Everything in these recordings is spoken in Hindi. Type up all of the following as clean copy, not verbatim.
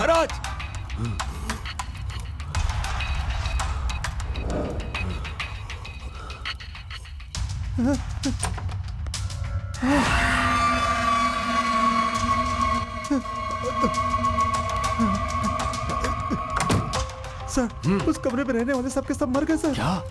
महाराज। सर, उस कमरे में रहने वाले सबके सब मर गए सर। क्या?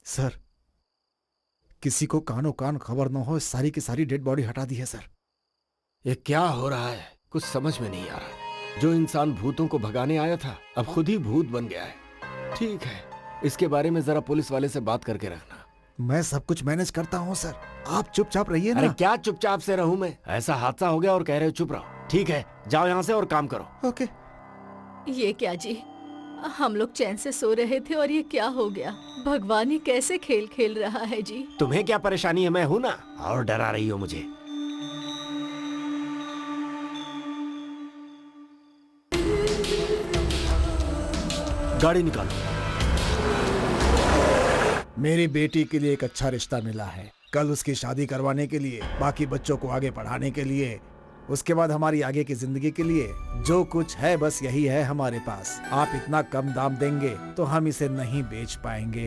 सर, किसी को कानो कान खबर न हो, सारी की सारी डेड बॉडी हटा दी है सर। ये क्या हो रहा है? कुछ समझ में नहीं आ रहा। जो इंसान भूतों को भगाने आया था अब खुद ही भूत बन गया है। ठीक है, इसके बारे में जरा पुलिस वाले से बात करके रखना। मैं सब कुछ मैनेज करता हूँ सर, आप चुपचाप रहिए ना। अरे क्या चुपचाप से रहूं मैं? ऐसा हादसा हो गया और कह रहे हो चुप रहो। ठीक है, जाओ यहाँ से और काम करो। ओके। ये क्या जी, हम लोग चैन से सो रहे थे और ये क्या हो गया? भगवान ही कैसे खेल खेल रहा है जी। तुम्हें क्या परेशानी है? मैं हूं ना, और डरा रही हो मुझे। गाड़ी निकालो। मेरी बेटी के लिए एक अच्छा रिश्ता मिला है। कल उसकी शादी करवाने के लिए, बाकी बच्चों को आगे पढ़ाने के लिए, उसके बाद हमारी आगे की जिंदगी के लिए जो कुछ है बस यही है हमारे पास। आप इतना कम दाम देंगे तो हम इसे नहीं बेच पाएंगे।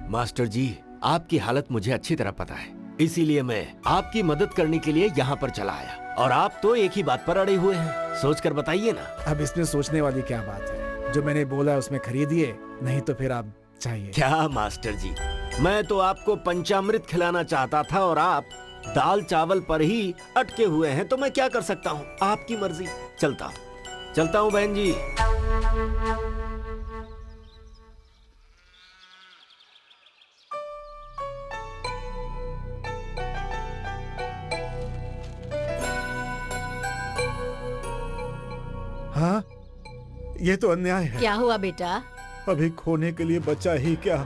मास्टर जी, आपकी हालत मुझे अच्छी तरह पता है, इसीलिए मैं आपकी मदद करने के लिए यहाँ पर चला आया। और आप तो एक ही बात पर अड़े हुए हैं। सोच कर बताइए ना। अब इसमें सोचने वाली क्या बात है? जो मैंने बोला उसमें खरीदिए, नहीं तो फिर आप चाहिए। क्या मास्टर जी, मैं तो आपको पंचामृत खिलाना चाहता था और आप दाल चावल पर ही अटके हुए हैं। तो मैं क्या कर सकता हूँ? आपकी मर्जी। चलता हूँ बहन जी। हाँ, ये तो अन्याय है। क्या हुआ बेटा? अभी खोने के लिए बचा ही क्या,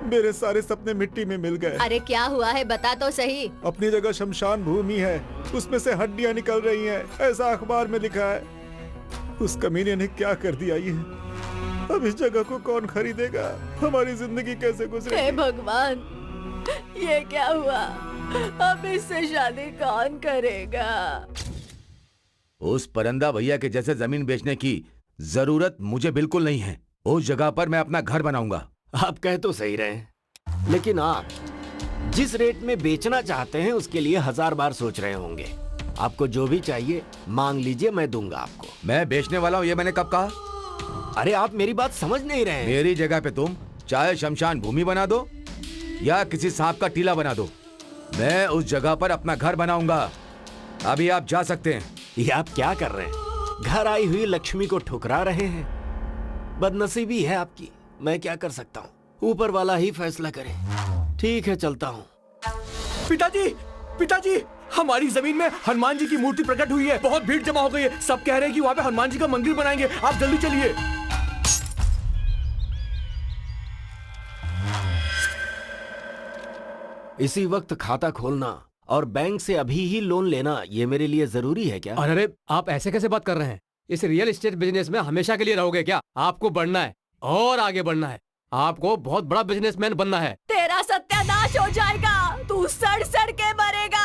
मेरे सारे सपने मिट्टी में मिल गए। अरे क्या हुआ है, बता तो सही। अपनी जगह शमशान भूमि है, उसमें से हड्डियां निकल रही हैं, ऐसा अखबार में लिखा है। उस कमीने ने क्या कर दिया ये? अब इस जगह को कौन खरीदेगा? हमारी जिंदगी कैसे हे गुजरेगी? भगवान, ये क्या हुआ? अब इससे शादी कौन करेगा? उस परंदा भैया के जैसे जमीन बेचने की जरूरत मुझे बिल्कुल नहीं है। उस जगह पर मैं अपना घर बनाऊंगा। आप कह तो सही रहे हैं, लेकिन आप जिस रेट में बेचना चाहते हैं उसके लिए 1000 बार सोच रहे होंगे। आपको जो भी चाहिए मांग लीजिए, मैं दूंगा आपको। मैं बेचने वाला हूँ ये मैंने कब कहा? अरे आप मेरी बात समझ नहीं रहे हैं। मेरी जगह पे तुम चाहे शमशान भूमि बना दो या किसी सांप का टीला बना दो, मैं उस जगह पर अपना घर बनाऊंगा। अभी आप जा सकते हैं। ये आप क्या कर रहे हैं? घर आई हुई लक्ष्मी को ठुकरा रहे हैं। बदनसीबी है आपकी, मैं क्या कर सकता हूँ? ऊपर वाला ही फैसला करे। ठीक है, चलता हूँ। पिताजी, हमारी जमीन में हनुमान जी की मूर्ति प्रकट हुई है। बहुत भीड़ जमा हो गई है। सब कह रहे हैं कि वहाँ पे हनुमान जी का मंदिर बनाएंगे। आप जल्दी चलिए। इसी वक्त खाता खोलना और बैंक से अभी ही लोन लेना, ये मेरे लिए जरूरी है क्या? अरे आप ऐसे कैसे बात कर रहे हैं? इस रियल एस्टेट बिजनेस में हमेशा के लिए रहोगे क्या? आपको बढ़ना है और आगे बढ़ना है। आपको बहुत बड़ा बिजनेसमैन बनना है। तेरा सत्यानाश हो जाएगा, तू सड़ सड़ के मरेगा।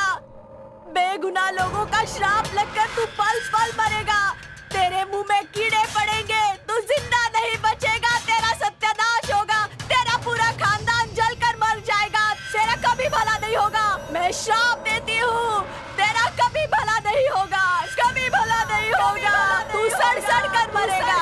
बेगुनाह लोगों का श्राप लगकर तू पल पल मरेगा। तेरे मुंह में कीड़े पड़ेंगे, तू जिंदा नहीं बचेगा। तेरा सत्यानाश होगा, तेरा पूरा खानदान जलकर मर जाएगा। तेरा कभी भला नहीं होगा। मैं श्राप देती हूँ, तेरा कभी भला नहीं होगा, कभी भला नहीं होगा। तू सड़ सड़ कर मरेगा।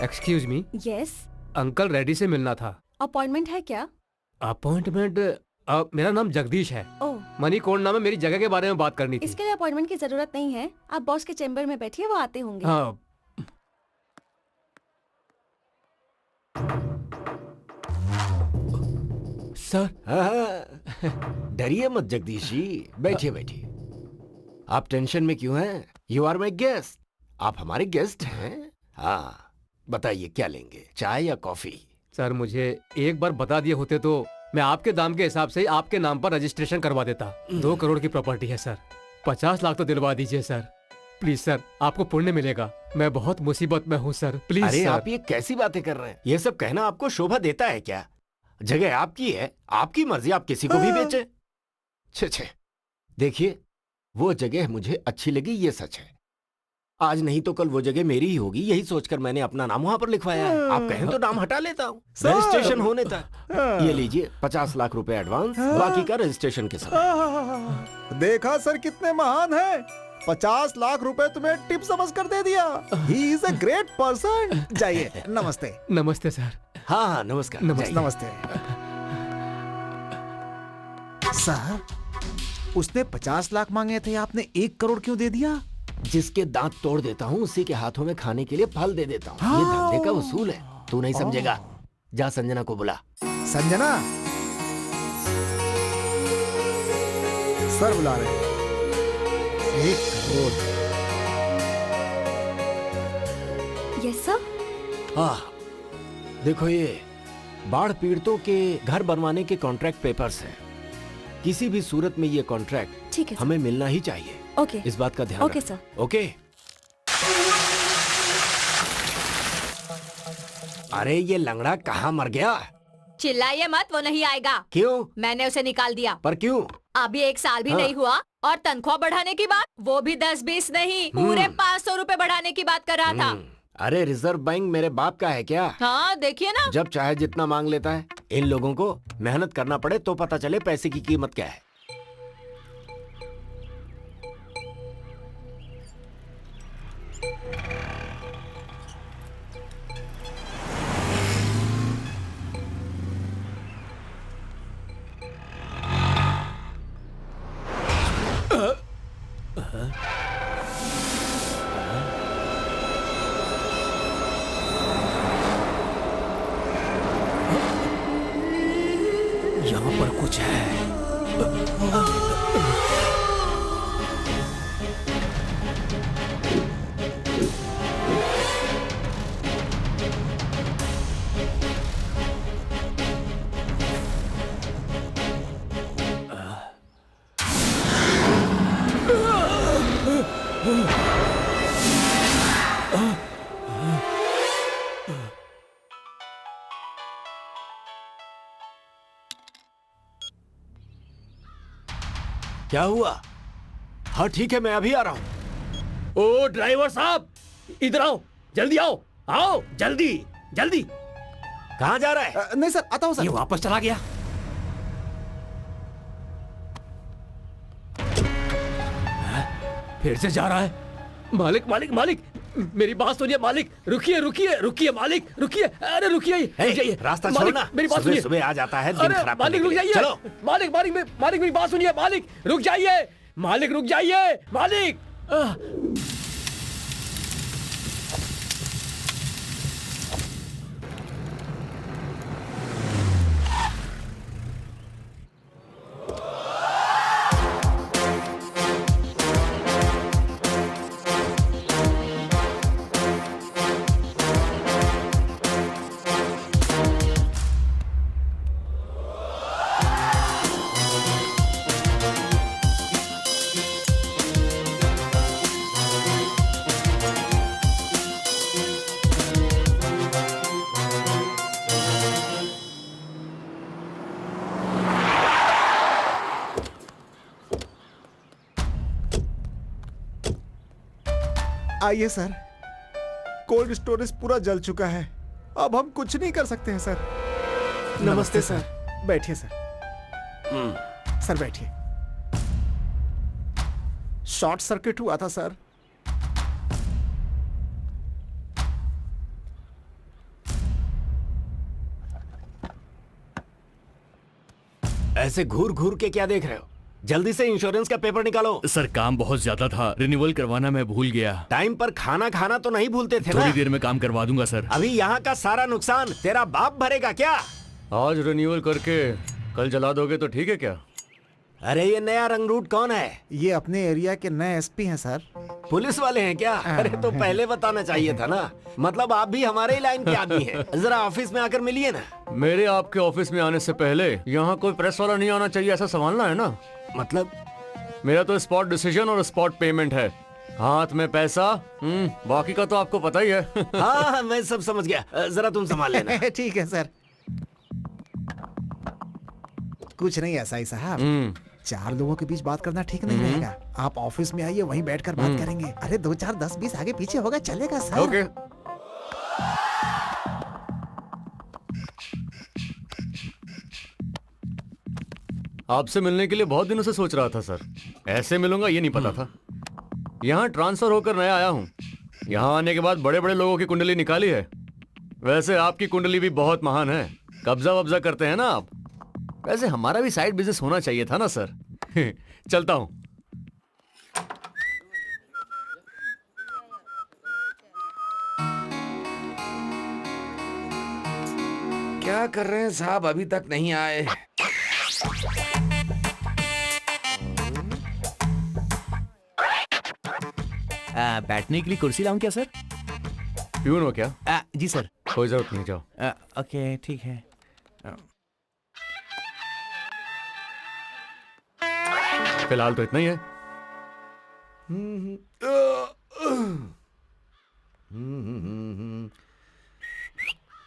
Excuse me, yes, uncle Reddy से मिलना था। अपॉइंटमेंट है क्या? अपॉइंटमेंट? मेरा नाम जगदीश है। ओह, मनी कोड नाम है, मेरी जगह के बारे में बात करनी थी। इसके लिए अपॉइंटमेंट की जरूरत नहीं है। आप बॉस के चेम्बर में बैठिए, वो आते होंगे। हाँ, सर। हाँ, डरिए मत जगदीश जी, बैठिए बैठिए। आप टेंशन में क्यों हैं? You are my guest. आप हमारे गेस्ट हैं। हाँ, बताइए क्या लेंगे, चाय या कॉफी? सर, मुझे एक बार बता दिए होते तो मैं आपके दाम के हिसाब से आपके नाम पर रजिस्ट्रेशन करवा देता। 2 करोड़ की प्रॉपर्टी है सर। 50 लाख तो दिलवा दीजिए सर, प्लीज सर, आपको पुण्य मिलेगा। मैं बहुत मुसीबत में हूँ सर, प्लीज अरे सर। आप ये कैसी बातें कर रहे हैं? ये सब कहना आपको शोभा देता है क्या? जगह आपकी है, आपकी मर्जी, आप किसी को भी बेचे। छे छे, देखिए, वो जगह मुझे अच्छी लगी, ये सच है। आज नहीं तो कल वो जगह मेरी ही होगी, यही सोचकर मैंने अपना नाम वहां पर लिखवाया है। आप कहें तो नाम हटा लेता हूँ रजिस्ट्रेशन होने तक। ये लीजिए 50 लाख रुपए एडवांस, बाकी का रजिस्ट्रेशन के समय। देखा सर कितने महान है। 50 लाख रुपए तुम्हें टिप समझ कर दे दिया। He is a great person. जाइए, नमस्ते। नमस्ते सर। हाँ हाँ, नमस्कार। नमस्ते। जाइए। नमस्ते सर, उसने 50 लाख मांगे थे, आपने 1 करोड़ क्यों दे दिया? जिसके दांत तोड़ देता हूँ उसी के हाथों में खाने के लिए फल दे देता हूँ। ये धंधे का उसूल है, तू नहीं समझेगा। जा संजना को बुला। संजना, सर बुला रहे हैं। 1 करोड़। Yes sir. हाँ, देखो, ये बाढ़ पीड़ितों के घर बनवाने के कॉन्ट्रैक्ट पेपर्स हैं। किसी भी सूरत में ये कॉन्ट्रैक्ट ठीक है सर। हमें मिलना ही चाहिए। ओके। इस बात का ध्यान ओके रखना। सर। ओके। अरे ये लंगड़ा कहाँ मर गया? चिल्लाइए मत, वो नहीं आएगा। क्यों? मैंने उसे निकाल दिया। पर क्यों? अभी 1 साल भी हाँ। नहीं हुआ और तनख्वाह बढ़ाने की बात, वो भी 10-20 नहीं, पूरे 500 रुपए बढ़ाने की बात कर रहा था। अरे रिजर्व बैंक मेरे बाप का है क्या? हाँ, देखिए ना। जब चाहे जितना मांग लेता है। इन लोगों को मेहनत करना पड़े तो पता चले पैसे की कीमत क्या है। यहाँ पर कुछ है। क्या हुआ? हाँ ठीक है, मैं अभी आ रहा हूँ। ओ ड्राइवर साहब, इधर आओ, जल्दी आओ, आओ जल्दी जल्दी। कहाँ जा रहा है? नहीं सर, आता हूँ ये सर। वापस चला गया। फिर से जा रहा है। मालिक मालिक मालिक, मेरी बात सुनिए मालिक। रुकिए रुकिए रुकिए मालिक, रुकिए। अरे रुकिए, रुक जाइए। रास्ता मालिक, छोड़ना। मेरी बात सुनिए। सुबह आ जाता है दिन अरे खराब मालिक करने रुक के लिए। जाइए। चलो। मालिक मालिक मालिक मेरी बात सुनिए। मालिक रुक जाइए, मालिक रुक जाइए, मालिक। आइए सर, कोल्ड स्टोरेज पूरा जल चुका है, अब हम कुछ नहीं कर सकते हैं सर। नमस्ते सर। बैठिए सर। सर बैठिए। शॉर्ट सर्किट हुआ था सर। ऐसे घूर घूर के क्या देख रहे हो? जल्दी से इंश्योरेंस का पेपर निकालो। सर काम बहुत ज्यादा था, रिन्यूअल करवाना मैं भूल गया। टाइम पर खाना खाना तो नहीं भूलते थे ना? थोड़ी देर में काम करवा दूंगा सर। अभी यहाँ का सारा नुकसान तेरा बाप भरेगा क्या? आज रिन्यूअल करके कल जला दोगे तो ठीक है क्या? अरे ये नया रंगरूट कौन है? ये अपने एरिया के नए एसपी हैं सर। पुलिस वाले हैं क्या? अरे तो पहले बताना चाहिए था ना। मतलब आप भी हमारे ही लाइन के आदमी हैं। जरा ऑफिस में आकर मिलिए ना। मेरे आपके ऑफिस में आने से पहले यहाँ कोई प्रेस वाला नहीं आना चाहिए, ऐसा संभालना है ना? मतलब मेरा तो स्पॉट डिसीजन और स्पॉट पेमेंट है। हाथ में पैसा, बाकी का तो आपको पता ही है। हाँ मैं सब समझ गया। जरा तुम संभाल लेना। ठीक है सर। कुछ नहीं ऐसा ही साहब, 4 लोगों के बीच बात करना ठीक नहीं रहेगा। आप ऑफिस में आइए, वहीं बैठकर बात करेंगे। अरे 2 4 10 20 आगे पीछे होगा, चलेगा सर। ओके। आपसे मिलने के लिए बहुत दिनों से सोच रहा था सर। ऐसे मिलूंगा ये नहीं पता था। यहाँ ट्रांसफर होकर नया आया हूँ। यहाँ आने के बाद बड़े बड़े लोगों की कुंडली निकाली है। वैसे आपकी कुंडली भी बहुत महान है। कब्जा वब्जा करते हैं ना आप। वैसे हमारा भी साइड बिजनेस होना चाहिए था ना सर। चलता हूँ। क्या कर रहे हैं साहब, अभी तक नहीं आए? बैठने के लिए कुर्सी लाऊं क्या सर? प्यून हो क्या? जी सर। कोई जरूरत नहीं, जाओ। ओके ठीक है। फिलहाल तो इतना ही है।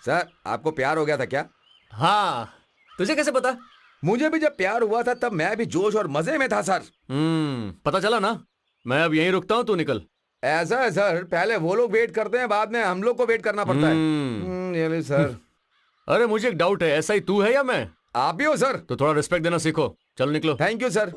सर आपको प्यार हो गया था क्या? हाँ, तुझे कैसे पता? मुझे भी जब प्यार हुआ था तब मैं भी जोश और मजे में था सर। पता चला ना। मैं अब यहीं रुकता हूँ, तू निकल। ऐसा है सर, पहले वो लोग वेट करते हैं, बाद में हम लोग को वेट करना पड़ता है। ये ली सर। अरे मुझे एक डाउट है, ऐसा ही तू है या मैं? आप भी हो सर। तो थोड़ा रिस्पेक्ट देना सीखो। चलो निकलो। Thank you sir.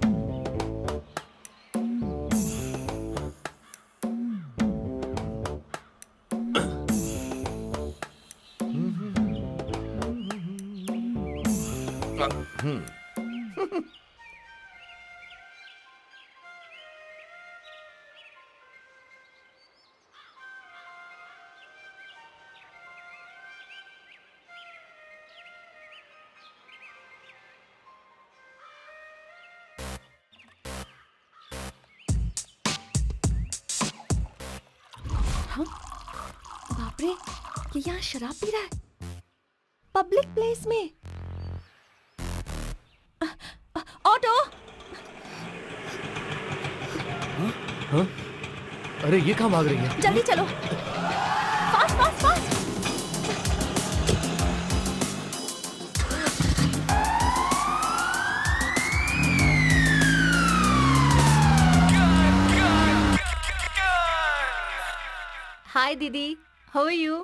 बाप रे, ये यहाँ शराब पी रहा है पब्लिक प्लेस में। ऑटो। अरे ये कहाँ भाग रही है? जल्दी चलो, फास्ट फास्ट फास्ट। हाय दीदी, हाउ आर यू?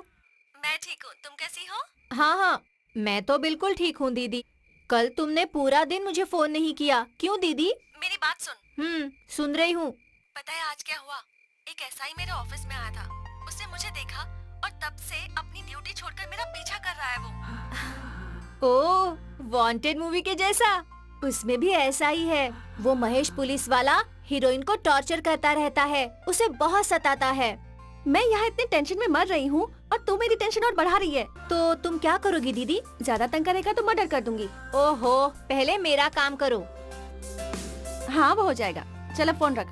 मैं ठीक हूँ, तुम कैसी हो? हाँ हाँ, मैं तो बिल्कुल ठीक हूँ दीदी। कल तुमने पूरा दिन मुझे फोन नहीं किया, क्यों दीदी? मेरी बात सुन। सुन रही हूँ। पता है आज क्या हुआ? एक एसआई मेरे ऑफिस में आया था। उसने मुझे देखा और तब से अपनी ड्यूटी छोड़कर मेरा पीछा कर रहा है वो। ओह, वांटेड मूवी के जैसा। उसमें भी ऐसा ही है। वो महेश पुलिस वाला हीरोइन को टॉर्चर करता रहता है, उसे बहुत सताता है। मैं यहाँ इतनी टेंशन में मर रही हूँ और तू मेरी टेंशन और बढ़ा रही है। तो तुम क्या करोगी दीदी? ज्यादा तंग करेगा तो मर्डर कर दूंगी। ओहो, पहले मेरा काम करो। हाँ वो हो जाएगा, चलो फोन रख।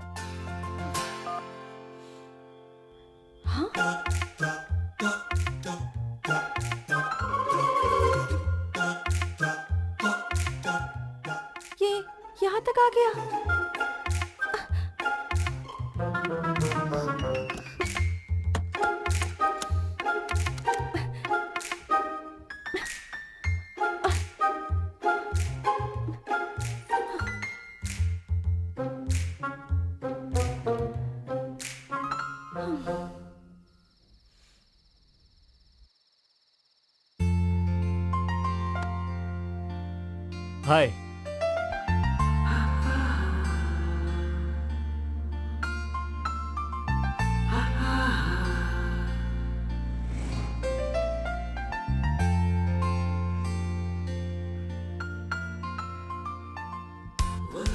हाँ? ये यहाँ तक आ गया। हाय।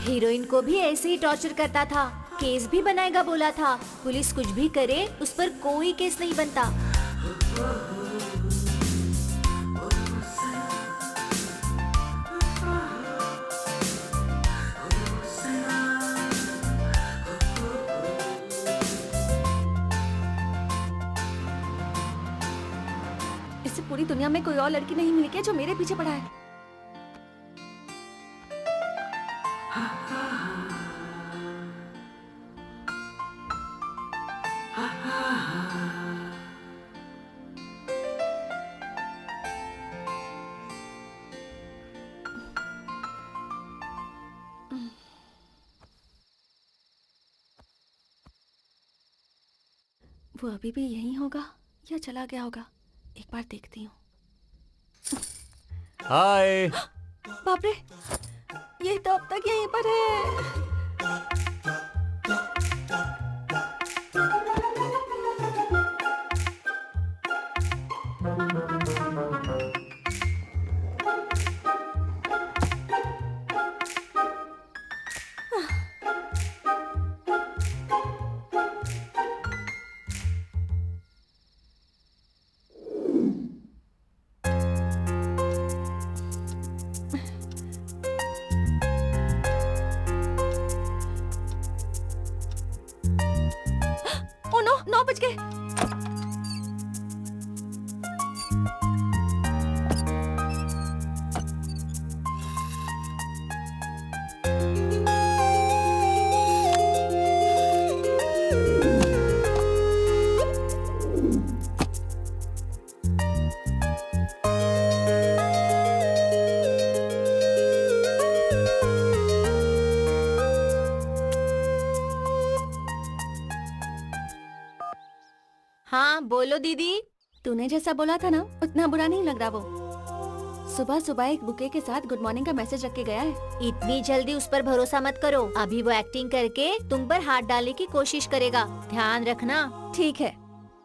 हीरोइन को भी ऐसे ही टॉर्चर करता था, केस भी बनाएगा बोला था। पुलिस कुछ भी करे उस पर कोई केस नहीं बनता। इससे पूरी दुनिया में कोई और लड़की नहीं मिली क्या जो मेरे पीछे पड़ा है? वो अभी भी यहीं होगा या चला गया होगा? एक बार देखती हूँ। हाय। बाप रे, ये तो अब तक यहीं पर है। ओ नो, 9 बज गए। हाँ बोलो दीदी। तूने जैसा बोला था ना, उतना बुरा नहीं लग रहा वो। सुबह सुबह एक बुके के साथ गुड मॉर्निंग का मैसेज रख के गया है। इतनी जल्दी उस पर भरोसा मत करो। अभी वो एक्टिंग करके तुम पर हाथ डालने की कोशिश करेगा, ध्यान रखना। ठीक है,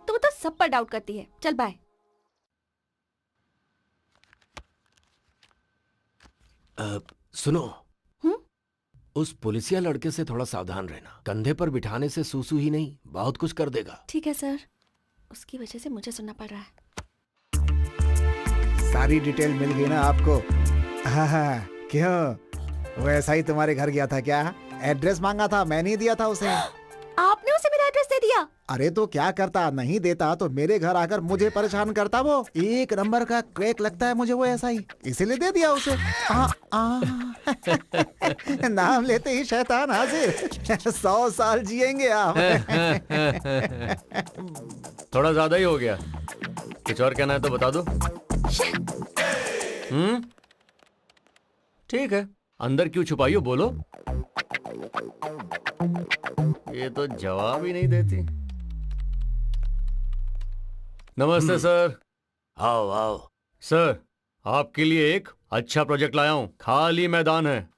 तू तो सब पर डाउट करती है। चल बाय। सुनो, हम्म? उस पुलिसिया लड़के से थोड़ा सावधान रहना। कंधे पर बिठाने से सूसू ही नहीं, बहुत कुछ कर देगा। ठीक है सर, उसकी वजह से मुझे सुनना पड़ रहा है। सारी डिटेल मिल गई ना आपको? हाँ, क्यों? वो ऐसा ही तुम्हारे घर गया था क्या? एड्रेस मांगा था, मैं नहीं दिया था उसे। आपने उसे मेरा एड्रेस दे दिया? अरे तो क्या करता, नहीं देता तो मेरे घर आकर मुझे परेशान करता। वो एक नंबर का क्रैक लगता है मुझे वो ऐसा ही, इसीलिए दे दिया उसे। नाम लेते ही शैतान हाजिर। 100 साल जिएंगे आप। थोड़ा ज्यादा ही हो गया। कुछ और कहना है तो बता दो। ठीक है, अंदर क्यों छुपाई हो, बोलो। ये तो जवाब ही नहीं देती। नमस्ते सर। आओ आओ। सर, आपके लिए एक अच्छा प्रोजेक्ट लाया हूं। खाली मैदान है,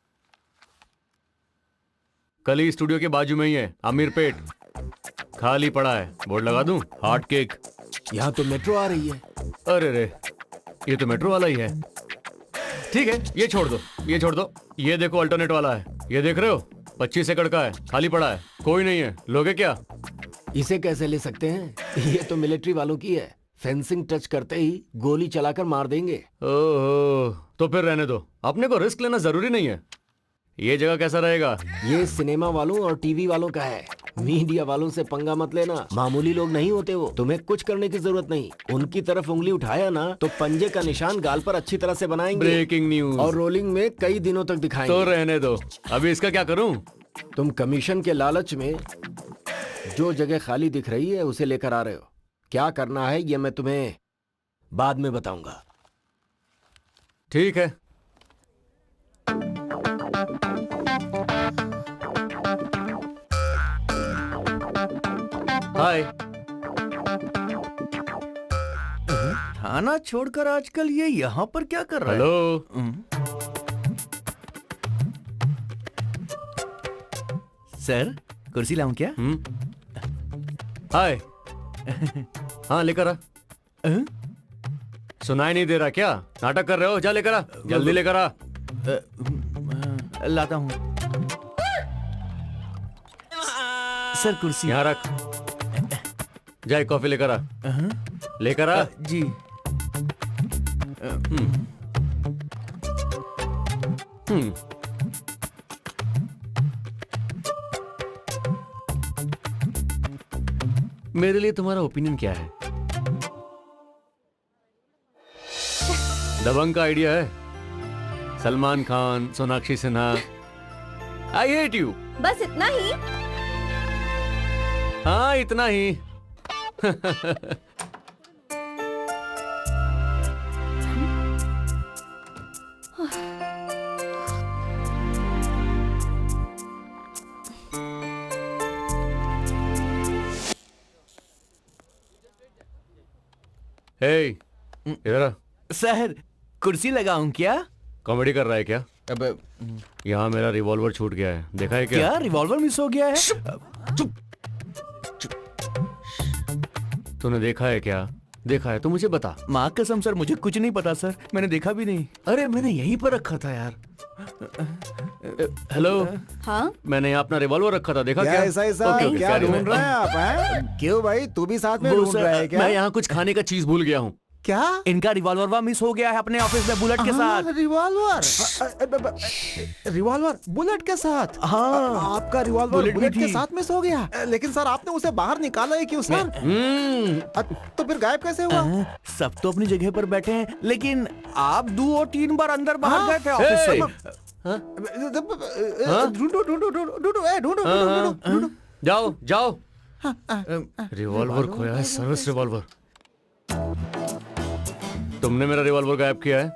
कली स्टूडियो के बाजू में ही है, अमीरपेट। खाली पड़ा है, बोर्ड लगा दूं? Heart cake. यहाँ तो मेट्रो आ रही है। अरे रे, ये तो मेट्रो वाला ही है। ठीक है, ये छोड़ दो, ये छोड़ दो। ये देखो अल्टरनेट वाला है, ये देख रहे हो? 25 एकड़ का है, खाली पड़ा है, कोई नहीं है। लोगे क्या? इसे कैसे ले सकते हैं? ये तो मिलिट्री वालों की है। फेंसिंग टच करते ही गोली चलाकर मार देंगे। ओहो, तो फिर रहने दो, अपने को रिस्क लेना जरूरी नहीं है। ये जगह कैसा रहेगा? ये सिनेमा वालों और टीवी वालों का है। मीडिया वालों से पंगा मत लेना, मामूली लोग नहीं होते वो। तुम्हें कुछ करने की जरूरत नहीं। उनकी तरफ उंगली उठाया ना तो पंजे का निशान गाल पर अच्छी तरह से बनाएंगे। Breaking news. और रोलिंग में कई दिनों तक दिखाएंगे। तो रहने दो, अभी इसका क्या करूं? तुम कमीशन के लालच में जो जगह खाली दिख रही है उसे लेकर आ रहे हो। क्या करना है ये मैं तुम्हें बाद में बताऊंगा। ठीक है। हाय। थाना छोड़कर आजकल ये यहाँ पर क्या कर रहा है? हेलो। सर, कुर्सी लाऊं क्या? हाय। हाँ, लेकर आ। सुनाई नहीं दे रहा क्या? नाटक कर रहे हो? जा लेकर आ, जल्दी लेकर आ। लाता हूँ। सर कुर्सी। यहाँ रख। जाए कॉफी लेकर आ। लेकर आ। जी। मेरे लिए तुम्हारा ओपिनियन क्या है? दबंग का आइडिया है? Salman Khan, Sonakshi Sinha. I hate you. बस इतना ही? हाँ इतना ही। हे, इधर आ। सर कुर्सी लगाऊं क्या? कॉमेडी कर रहा है क्या? अब यहाँ मेरा रिवॉल्वर छूट गया है, देखा है क्या? क्या रिवॉल्वर मिस हो गया है? तूने देखा है क्या? देखा है तो मुझे बता। माँ कसम सर मुझे कुछ नहीं पता सर, मैंने देखा भी नहीं। अरे मैंने यहीं पर रखा था यार। हेलो। हाँ मैंने यहाँ अपना रिवॉल्वर रखा था, देखा क्या क्या? ऐसा ऐसा ओके, ओके, क्या carry on। ढूंढ रहे हैं आप हैं? क्यों भाई तू भी साथ में वो ढूंढ सर, रहा है क्या? मैं यहाँ कुछ खाने का चीज भूल गया हूँ। क्या? इनका रिवॉल्वर मिस हो गया है अपने ऑफिस में बुलेट के साथ। रिवॉल्वर? रिवॉल्वर बुलेट के साथ? हाँ। आपका रिवॉल्वर बुलेट भी बुलेट के थी। साथ मिस हो गया? लेकिन सर आपने उसे बाहर निकाला ही क्यों सर? तो फिर गायब कैसे हुआ? सब तो अपनी जगह पर बैठे हैं, लेकिन आप 2 और 3 बार अंदर बाहर गए थे ऑफिस से। ढूंढो ढूंढो ढूंढो ढूंढो ढूंढो ढूंढो ढूंढो। जाओ जाओ। रिवॉल्वर खोया है, सर्विस रिवॉल्वर। तुमने मेरा रिवॉल्वर गायब किया है?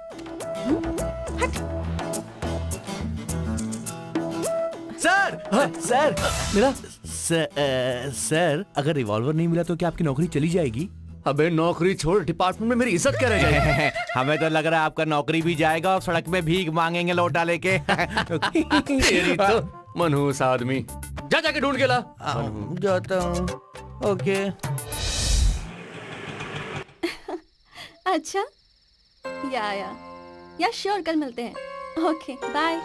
सर सर मिला? सर अगर रिवॉल्वर नहीं मिला तो क्या आपकी नौकरी चली जाएगी? अबे नौकरी छोड़, डिपार्टमेंट में मेरी इज्जत क्या रह जाएगी? हमें तो लग रहा है आपका नौकरी भी जाएगा और सड़क में भीख मांगेंगे लौटा लेके। तेरी तो मनहूस आदमी। जा जाके ढूंढ के ला। जाता हूँ। ओके। अच्छा या श्योर कल मिलते हैं। Okay bye.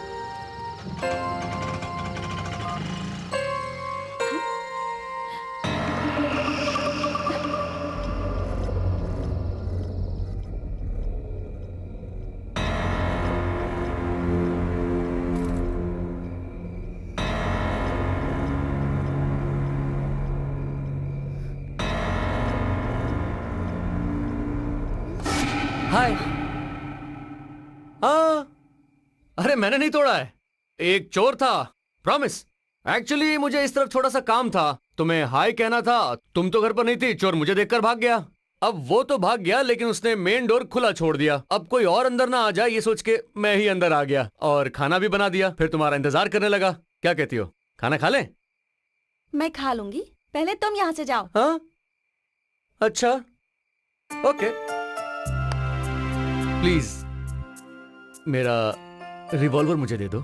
हाय। हाँ, अरे मैंने नहीं तोड़ा है, एक चोर था, प्रॉमिस। एक्चुअली मुझे इस तरफ थोड़ा सा काम था, तुम्हें हाय कहना था। तुम तो घर पर नहीं थी, चोर मुझे देखकर भाग गया। अब वो तो भाग गया, लेकिन उसने मेन डोर खुला छोड़ दिया। अब कोई और अंदर ना आ जाए ये सोच के मैं ही अंदर आ गया और खाना भी बना दिया। फिर तुम्हारा इंतजार करने लगा। क्या कहती हो, खाना खा लें? मैं खा लूंगी, पहले तुम यहाँ से जाओ। हाँ अच्छा, ओके। प्लीज मेरा रिवॉल्वर मुझे दे दो,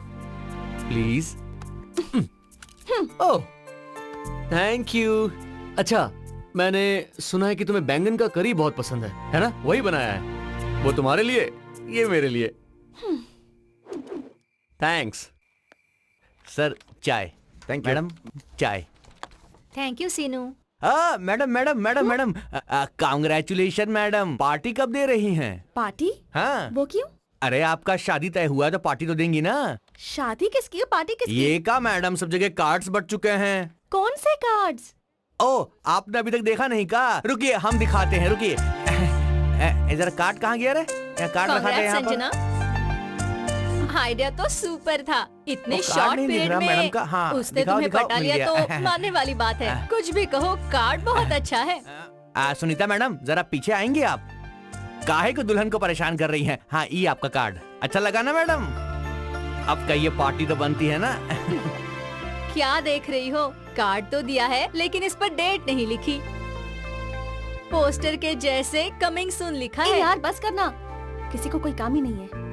प्लीज। Oh thank you. अच्छा, मैंने सुना है कि तुम्हें बैंगन का करी बहुत पसंद है ना? वही बनाया है, वो तुम्हारे लिए, ये मेरे लिए। थैंक्स। सर चाय। थैंक यू मैडम चाय। Thank you Seenu. Madam madam madam madam congratulation madam. Party कब दे रही हैं? पार्टी? हाँ। वो क्यों? अरे आपका शादी तय हुआ है तो पार्टी तो देंगी ना। शादी किसकी, पार्टी किसकी? ये का मैडम, सब जगह कार्ड्स बट चुके हैं। कौन से कार्ड्स? ओ आपने अभी तक देखा नहीं का? रुकिए हम दिखाते हैं, रुकिए। इधर कार्ड कहाँ गया रे? कार्ड रखा था यहाँ पर। आइडिया तो सुपर था। इतने वो कार्ड शॉर्ट नहीं दिख पीरियड रहा मैडम में का। हाँ, उसने दिखाओ, तुम्हें दिखाओ, पटा मिल लिया गया। तो मानने वाली बात है। कुछ भी कहो, कार्ड बहुत अच्छा है। सुनीता मैडम जरा पीछे आएंगे आप? काहे को दुल्हन को परेशान कर रही हैं? हाँ ये आपका कार्ड अच्छा लगा ना मैडम? अब कहिए पार्टी तो बनती है ना? क्या देख रही हो, कार्ड तो दिया है लेकिन इस पर डेट नहीं लिखी। पोस्टर के जैसे कमिंग सून लिखा है। यार बस करना, किसी को कोई काम ही नहीं है।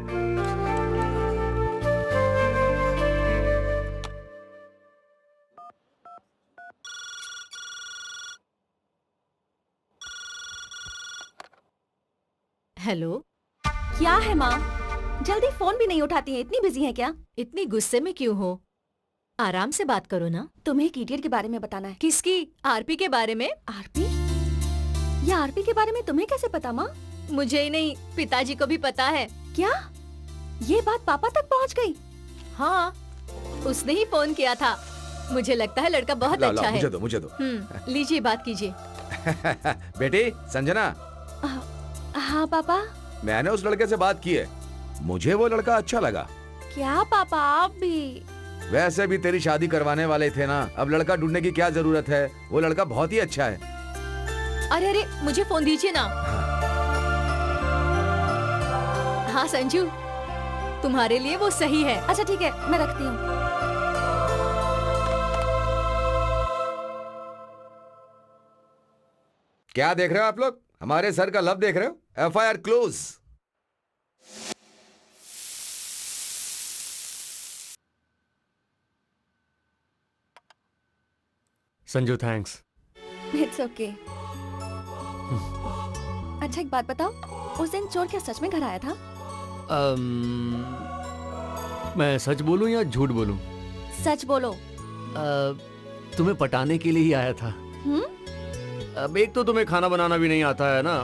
हेलो, क्या है माँ? जल्दी फोन भी नहीं उठाती हैं, इतनी बिजी हैं क्या? इतनी गुस्से में क्यों हो? आराम से बात करो ना। तुम्हें एक इडियट के बारे में बताना है। किसकी? आरपी के बारे में? आरपी? या आरपी के बारे में तुम्हें कैसे पता माँ? मुझे ही नहीं, पिताजी को भी पता है। क्या ये बात पापा तक पहुँच गई? हाँ, उसने ही फोन किया था। मुझे लगता है लड़का बहुत ला, अच्छा ला, है। मुझे दो। लीजिए, बात कीजिए। बेटी संजना, हाँ पापा। मैंने उस लड़के से बात की है, मुझे वो लड़का अच्छा लगा। क्या पापा आप भी? वैसे भी तेरी शादी करवाने वाले थे ना, अब लड़का ढूंढने की क्या जरूरत है, वो लड़का बहुत ही अच्छा है। अरे अरे, मुझे फोन दीजिए ना। हाँ संजू, तुम्हारे लिए वो सही है। अच्छा ठीक है, मैं रखती हूँ। क्या देख रहे हो आप लोग? हमारे सर का लब देख रहे हो? FIR close. Sanju thanks. It's okay. अच्छा एक बात बताओ, उस दिन चोर क्या सच में घर आया था? मैं सच बोलूं या झूठ बोलूं? सच बोलो। तुम्हें पटाने के लिए ही आया था। अब एक तो तुम्हें खाना बनाना भी नहीं आता है ना,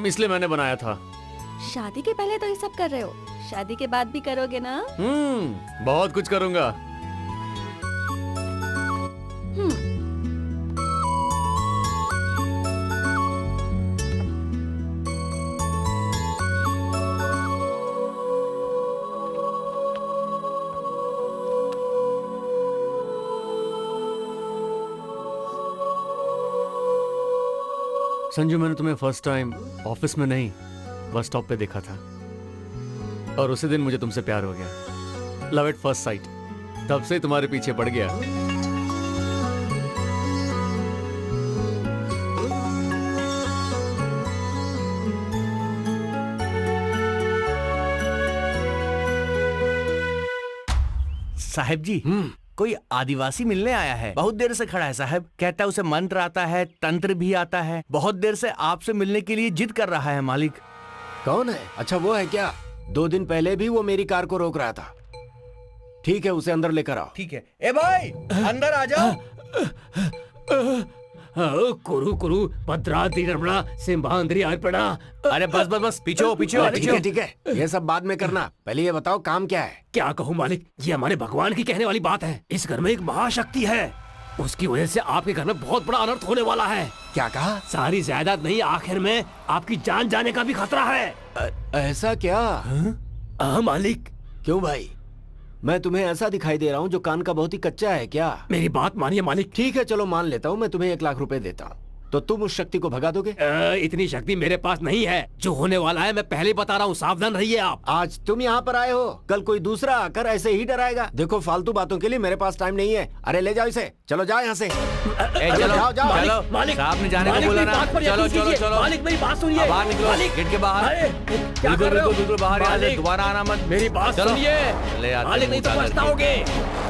इसलिए मैंने बनाया था। शादी के पहले तो ये सब कर रहे हो, शादी के बाद भी करोगे ना? बहुत कुछ करूंगा। संजू, मैंने तुम्हें फर्स्ट टाइम ऑफिस में नहीं, बस स्टॉप पे देखा था और उसी दिन मुझे तुमसे प्यार हो गया। Love at first sight. तब से तुम्हारे पीछे पड़ गया। साहब जी, कोई आदिवासी मिलने आया है, बहुत देर से खड़ा है साहब। कहता है उसे मंत्र आता है, तंत्र भी आता है। बहुत देर से आपसे मिलने के लिए जिद कर रहा है मालिक। कौन है? अच्छा वो है क्या? 2 दिन पहले भी वो मेरी कार को रोक रहा था। ठीक है, उसे अंदर लेकर आओ। ठीक है। ए भाई, अंदर आ जाओ। कुरु कुरु भद्राद्रि रमणा सिंहाद्रि अर्पणा। अरे बस बस बस, पीछे हो, पीछे हो, ठीक है ठीक है, ये सब बाद में करना, पहले ये बताओ काम क्या है? क्या कहूँ मालिक, ये हमारे भगवान की कहने वाली बात है। इस घर में एक महाशक्ति है, उसकी वजह से आपके घर में बहुत बड़ा अनर्थ होने वाला है। क्या कहा? सारी जायदाद नहीं, आखिर में आपकी जान जाने का भी खतरा है। ऐसा क्या? हाँ मालिक। क्यों भाई, मैं तुम्हें ऐसा दिखाई दे रहा हूँ जो कान का बहुत ही कच्चा है क्या? मेरी बात मानिए मालिक। ठीक है चलो मान लेता हूँ, मैं तुम्हें 1 लाख रुपए देता हूँ, तो तुम उस शक्ति को भगा दोगे? इतनी शक्ति मेरे पास नहीं है। जो होने वाला है मैं पहले बता रहा हूँ, सावधान रहिए आप। आज तुम यहाँ पर आए हो, कल कोई दूसरा आकर ऐसे ही डराएगा। देखो फालतू बातों के लिए मेरे पास टाइम नहीं है। अरे ले जाओ इसे, चलो जाओ यहाँ से। चलो जाओ जाओ। चलो, मालिक, साहब ने जाने को मालिक, बोला मेरी ना। बात पर चलो यकीन चलो कीजिए। चलो, मालिक मेरी बात सुनिए। बाहर निकलो, मालिक, गेट के बाहर। अरे, क्या कर रहे हो? बिल्कुल बाहर, यहाँ से मालिक, दोबारा आना मत। मेरी बात चलो। सुनिए ले आते मालिक, नहीं तो मुंह डाल पछताओगे।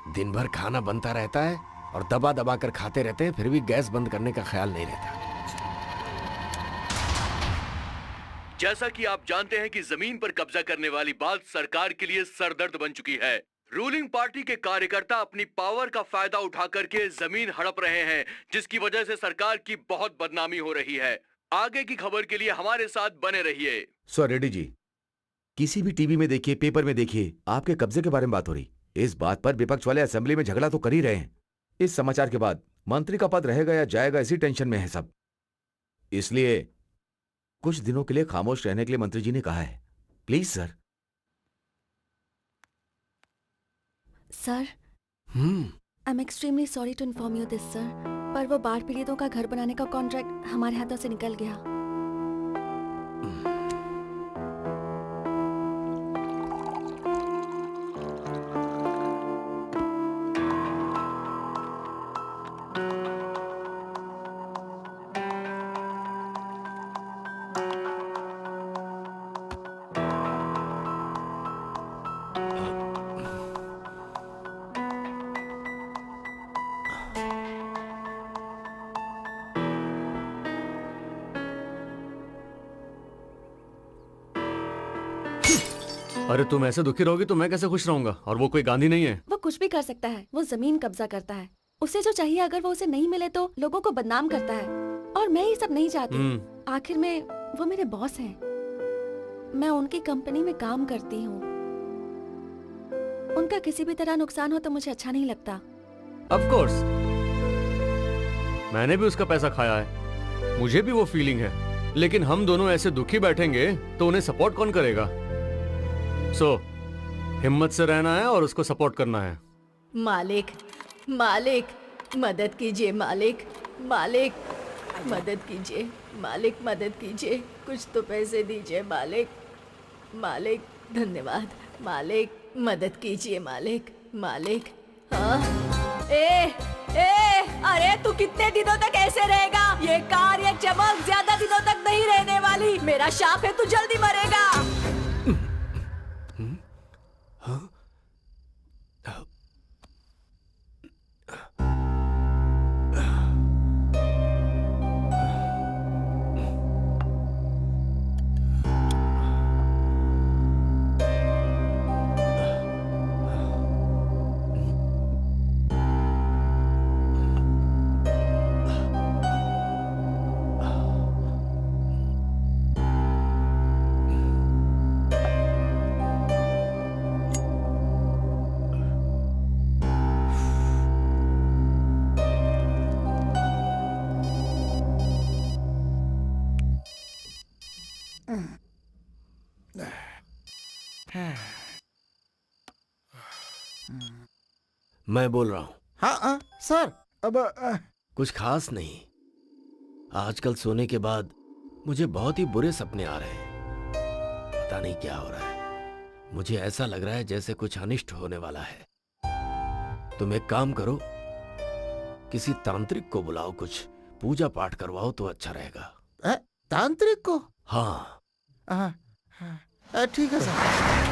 दिन भर खाना बनता रहता है और दबा दबा कर खाते रहते हैं, फिर भी गैस बंद करने का ख्याल नहीं रहता। जैसा कि आप जानते हैं कि जमीन पर कब्जा करने वाली बात सरकार के लिए सरदर्द बन चुकी है। रूलिंग पार्टी के कार्यकर्ता अपनी पावर का फायदा उठा करके जमीन हड़प रहे हैं, जिसकी वजह से सरकार की बहुत बदनामी हो रही है। आगे की खबर के लिए हमारे साथ बने रहिए। सर रेड्डी जी, किसी भी टीवी में देखिए, पेपर में देखिए, आपके कब्जे के बारे में बात हो रही। इस बात पर विपक्ष वाले असेंबली में झगड़ा तो कर ही रहे हैं। इस समाचार के बाद मंत्री का पद रहेगा या जाएगा, इसी टेंशन में है सब। इसलिए कुछ दिनों के लिए खामोश रहने के लिए मंत्री जी ने कहा है। Please sir. Sir, I am extremely sorry to inform you this sir, पर वो बाढ़ पीड़ितों का घर बनाने का कॉन्ट्रैक्ट हमारे हाथों से निकल गया। अरे तुम ऐसे दुखी रहोगी तो मैं कैसे खुश रहूंगा? और वो कोई गांधी नहीं है। वो कुछ भी कर सकता है, वो जमीन कब्जा करता है। उसे जो चाहिए अगर वो उसे नहीं मिले तो लोगों को बदनाम करता है, और मैं ये सब नहीं चाहती। आखिर में वो मेरे बॉस हैं, मैं उनकी कंपनी में काम करती हूँ। उनका किसी भी तरह नुकसान हो तो मुझे अच्छा नहीं लगता। ऑफ कोर्स, मैंने भी उसका पैसा खाया है, मुझे भी वो फीलिंग है। लेकिन हम दोनों ऐसे दुखी बैठेंगे तो उन्हें सपोर्ट कौन करेगा? हिम्मत से रहना है और उसको सपोर्ट करना है। मालिक, मालिक, मदद कीजिए मालिक, मालिक, मदद कीजिए मालिक, मदद कीजिए, कुछ तो पैसे दीजिए मालिक, मालिक, धन्यवाद मालिक, मदद कीजिए मालिक, मालिक। हाँ, अरे तू कितने दिनों तक ऐसे रहेगा? ये कार, ये चमक ज्यादा दिनों तक नहीं रहने वाली। मेरा शाप है, तू जल्दी मरेगा। मैं बोल रहा हूं। हाँ सर, अब कुछ खास नहीं। आजकल सोने के बाद मुझे बहुत ही बुरे सपने आ रहे हैं। पता नहीं क्या हो रहा है। मुझे ऐसा लग रहा है जैसे कुछ अनिष्ट होने वाला है। तुम एक काम करो, किसी तांत्रिक को बुलाओ, कुछ पूजा पाठ करवाओ तो अच्छा रहेगा। तांत्रिक को? हाँ। ठीक है सर।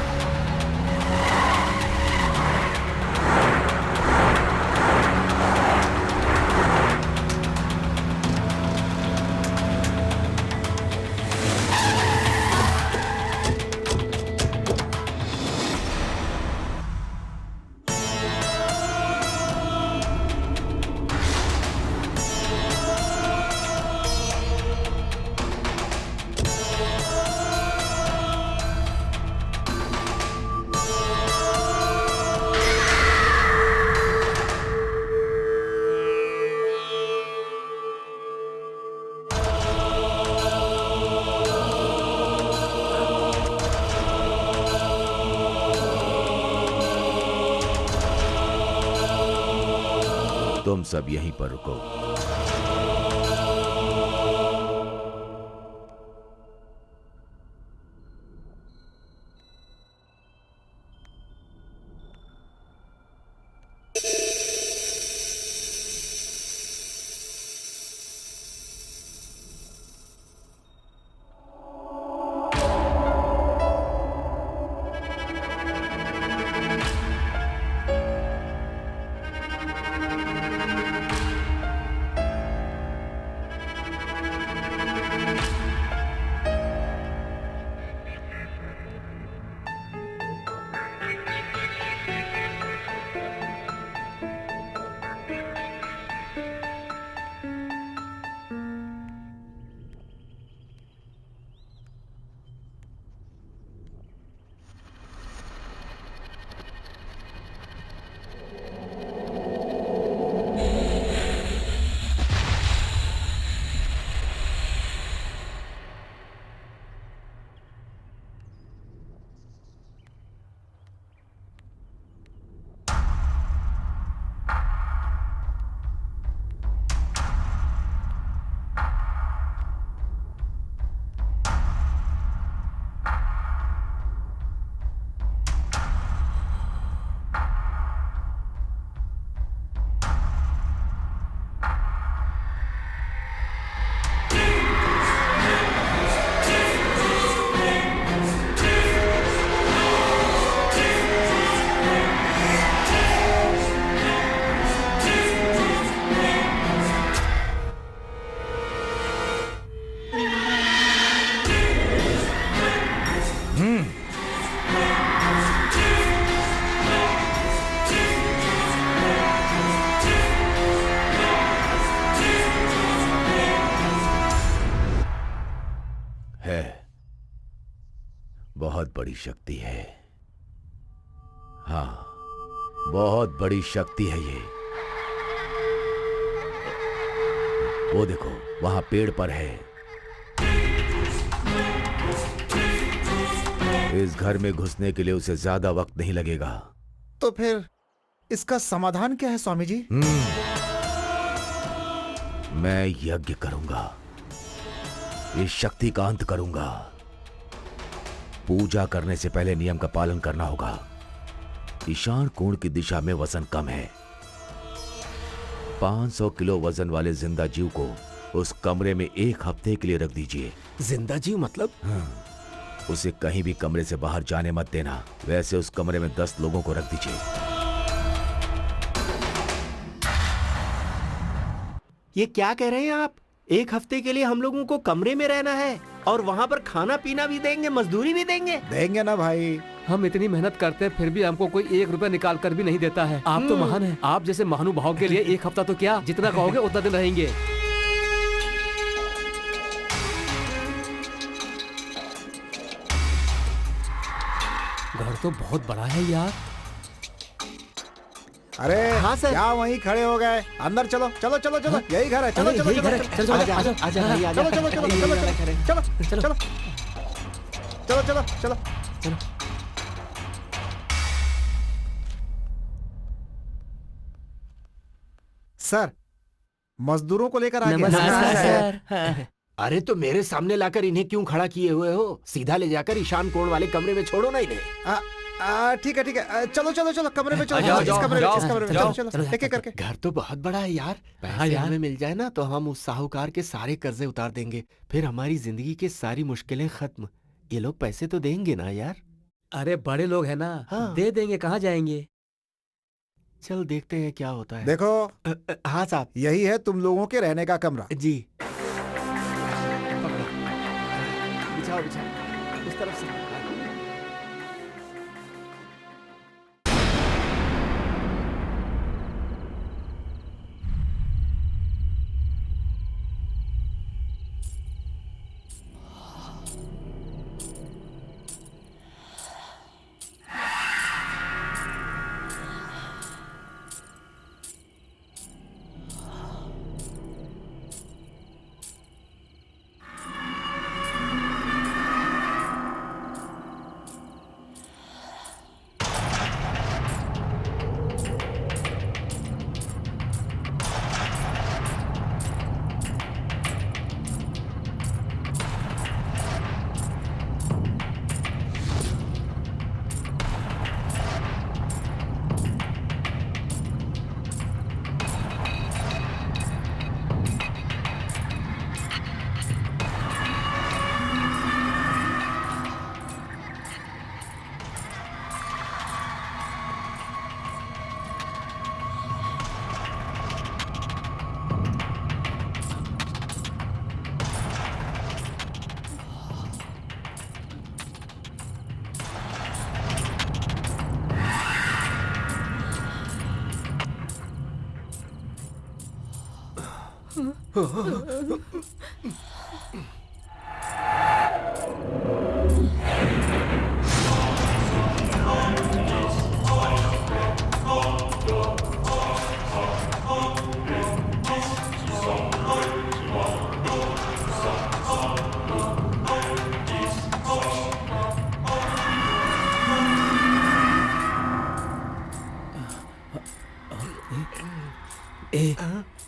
तुम सब यहीं पर रुको। बहुत बड़ी शक्ति है। हाँ, बहुत बड़ी शक्ति है ये। वो देखो, वहां पेड़ पर है। इस घर में घुसने के लिए उसे ज्यादा वक्त नहीं लगेगा। तो फिर इसका समाधान क्या है स्वामी जी? मैं यज्ञ करूंगा, इस शक्ति का अंत करूंगा। पूजा करने से पहले नियम का पालन करना होगा। ईशान कोण की दिशा में वजन कम है। 500 किलो वजन वाले जिंदा जीव को उस कमरे में 1 हफ्ते के लिए रख दीजिए। जिंदा जीव मतलब? हाँ, उसे कहीं भी कमरे से बाहर जाने मत देना। वैसे उस कमरे में 10 लोगों को रख दीजिए। ये क्या कह रहे हैं आप? 1 हफ्ते के लिए हम लोगों को कमरे में रहना है और वहाँ पर खाना पीना भी देंगे, मजदूरी भी देंगे? देंगे ना भाई। हम इतनी मेहनत करते हैं फिर भी हमको कोई 1 रुपया निकाल कर भी नहीं देता है। आप तो महान हैं। आप जैसे महानुभाव के लिए 1 हफ्ता तो क्या, जितना कहोगे उतना दिन रहेंगे। घर तो बहुत बड़ा है यार। अरे हाँ सर। क्या वहीं खड़े हो गए? अंदर चलो चलो चलो चलो, यही घर है। चलो चलो यही घर चलो है। चलो चलो आजा, आजा, आजा भाई, आजा। चलो चलो चलो चलो चलो चलो चलो चलो चलो चलो। सर, मजदूरों को लेकर आ गए। नमस्कार सर। अरे तो मेरे सामने लाकर इन्हें क्यों खड़ा किए हुए हो? सीधा ले जाकर ईशान कोण वाले कमरे में छोड़ो ना इन्हें। ठीक है ठीक है। चलो चलो चलो, कमरे में चलो। जाओ, इस जाओ, कमरे में, जाओ, इस कमरे में जाओ। चलो चलो, एक एक करके। घर तो बहुत बड़ा है यार। हाँ पैसे यार। हमें मिल जाए ना तो हम उस साहूकार के सारे कर्जे उतार देंगे। फिर हमारी जिंदगी की सारी मुश्किलें खत्म। ये लोग पैसे तो देंगे ना यार? अरे बड़े लोग हैं ना, हाँ। दे देंगे, कहाँ जाएंगे। चल देखते हैं क्या होता है। देखो, हाँ साहब यही है तुम लोगों के रहने का कमरा। जी। पकड़ो, बिछाओ बिछाओ उस तरफ से।